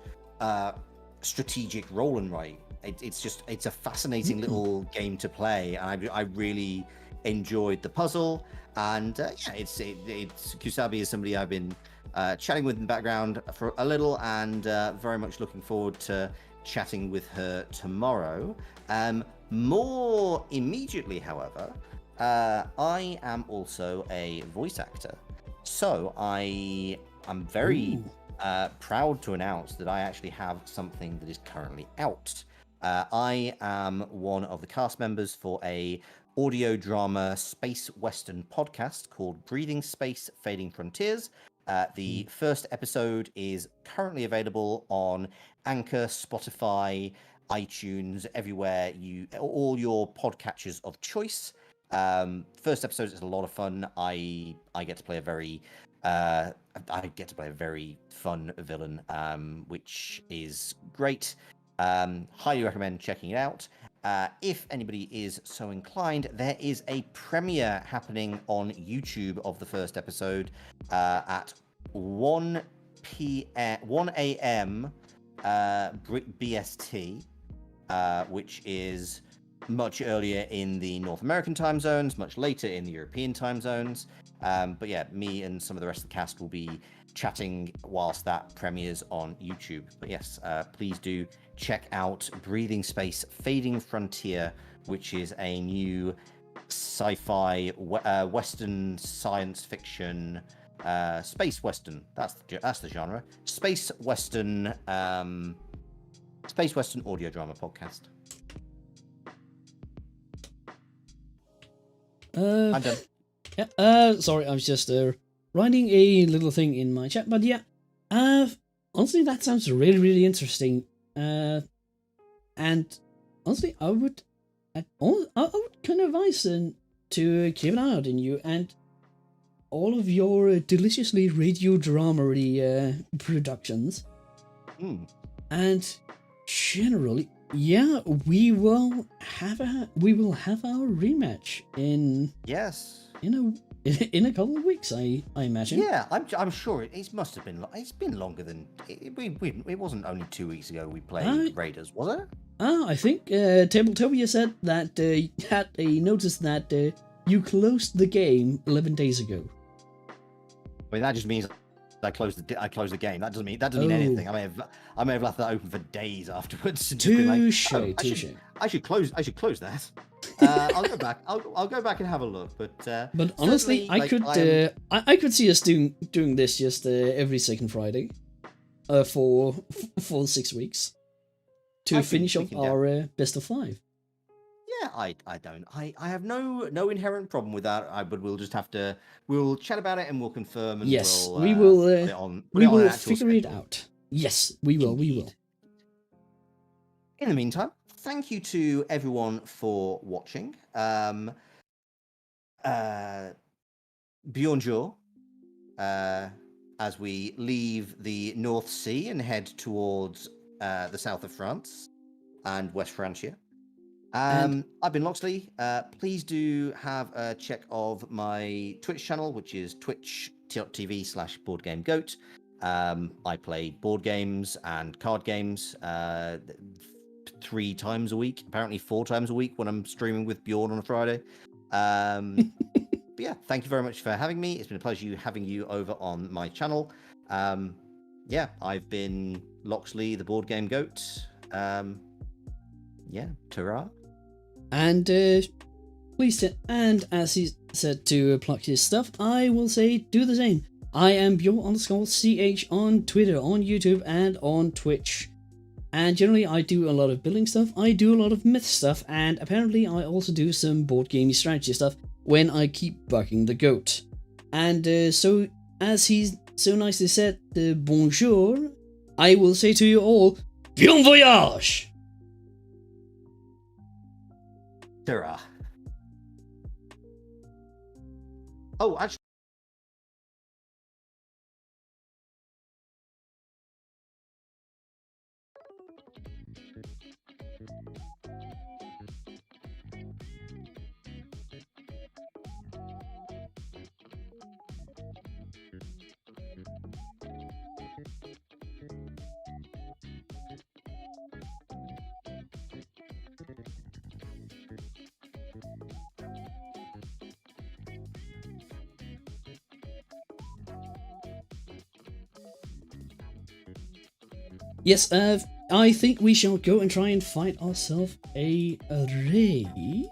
strategic roll and write. It's a fascinating little game to play, and I really enjoyed the puzzle. And it's Kusabi is somebody I've been chatting with in the background for a little, and very much looking forward to chatting with her tomorrow. More immediately, however, I am also a voice actor, so I am very proud to announce that I actually have something that is currently out. I am one of the cast members for a audio drama space western podcast called Breathing Space Fading Frontiers. The first episode is currently available on Anchor, Spotify, iTunes, everywhere all your podcatchers of choice. First episode is a lot of fun. I get to play a very fun villain, which is great. Highly recommend checking it out. If anybody is so inclined, there is a premiere happening on YouTube of the first episode at 1 a.m. BST, which is much earlier in the North American time zones, much later in the European time zones. But yeah, me and some of the rest of the cast will be chatting whilst that premieres on YouTube. But yes, please do check out Breathing Space Fading Frontier, which is a new sci-fi western science fiction space western. That's the genre. Space western audio drama podcast. I'm done. Yeah, sorry, I was just writing a little thing in my chat, but yeah, honestly, that sounds really, really interesting. And honestly, I would kind of advise to keep an eye out in you and all of your deliciously radio drama-y productions. And generally, yeah, we will have our rematch in in a couple of weeks. I imagine. Yeah, I'm sure it must have been. It's been longer than it wasn't only 2 weeks ago we played Raiders, was it? I think Tabletopia said that you had a notice that you closed the game 11 days ago. I mean, that just means I closed the game. That doesn't mean anything. I may have left that open for days afterwards. Touche. I should close that. I'll go back. I'll go back and have a look. But honestly, I could see us doing this just every second Friday, for 6 weeks, to finish off our best of 5. Yeah, I have no inherent problem with that. But we'll chat about it and we'll confirm. And yes, we will figure it out. Yes, we will. Indeed. We will. In the meantime, thank you to everyone for watching. Bonjour, as we leave the North Sea and head towards the south of France and West Francia. I've been Loxley. Please do have a check of my Twitch channel, which is twitch.tv/boardgamegoat. I play board games and card games 3 times a week, apparently 4 times a week when I'm streaming with Bjorn on a Friday. But yeah, thank you very much for having me. It's been a pleasure having you over on my channel. Yeah, I've been Loxley, the Board Game Goat. Yeah, ta-ra. And please, and as he said to plug his stuff, I will say do the same. I am Bjorn_CH on Twitter, on YouTube, and on Twitch. And generally, I do a lot of building stuff, I do a lot of myth stuff, and apparently I also do some board gamey strategy stuff when I keep bugging the goat. And so, as he so nicely said, bonjour, I will say to you all, bon voyage! Ta-ra. Oh, actually. Yes, I think we shall go and try and find ourselves a raid.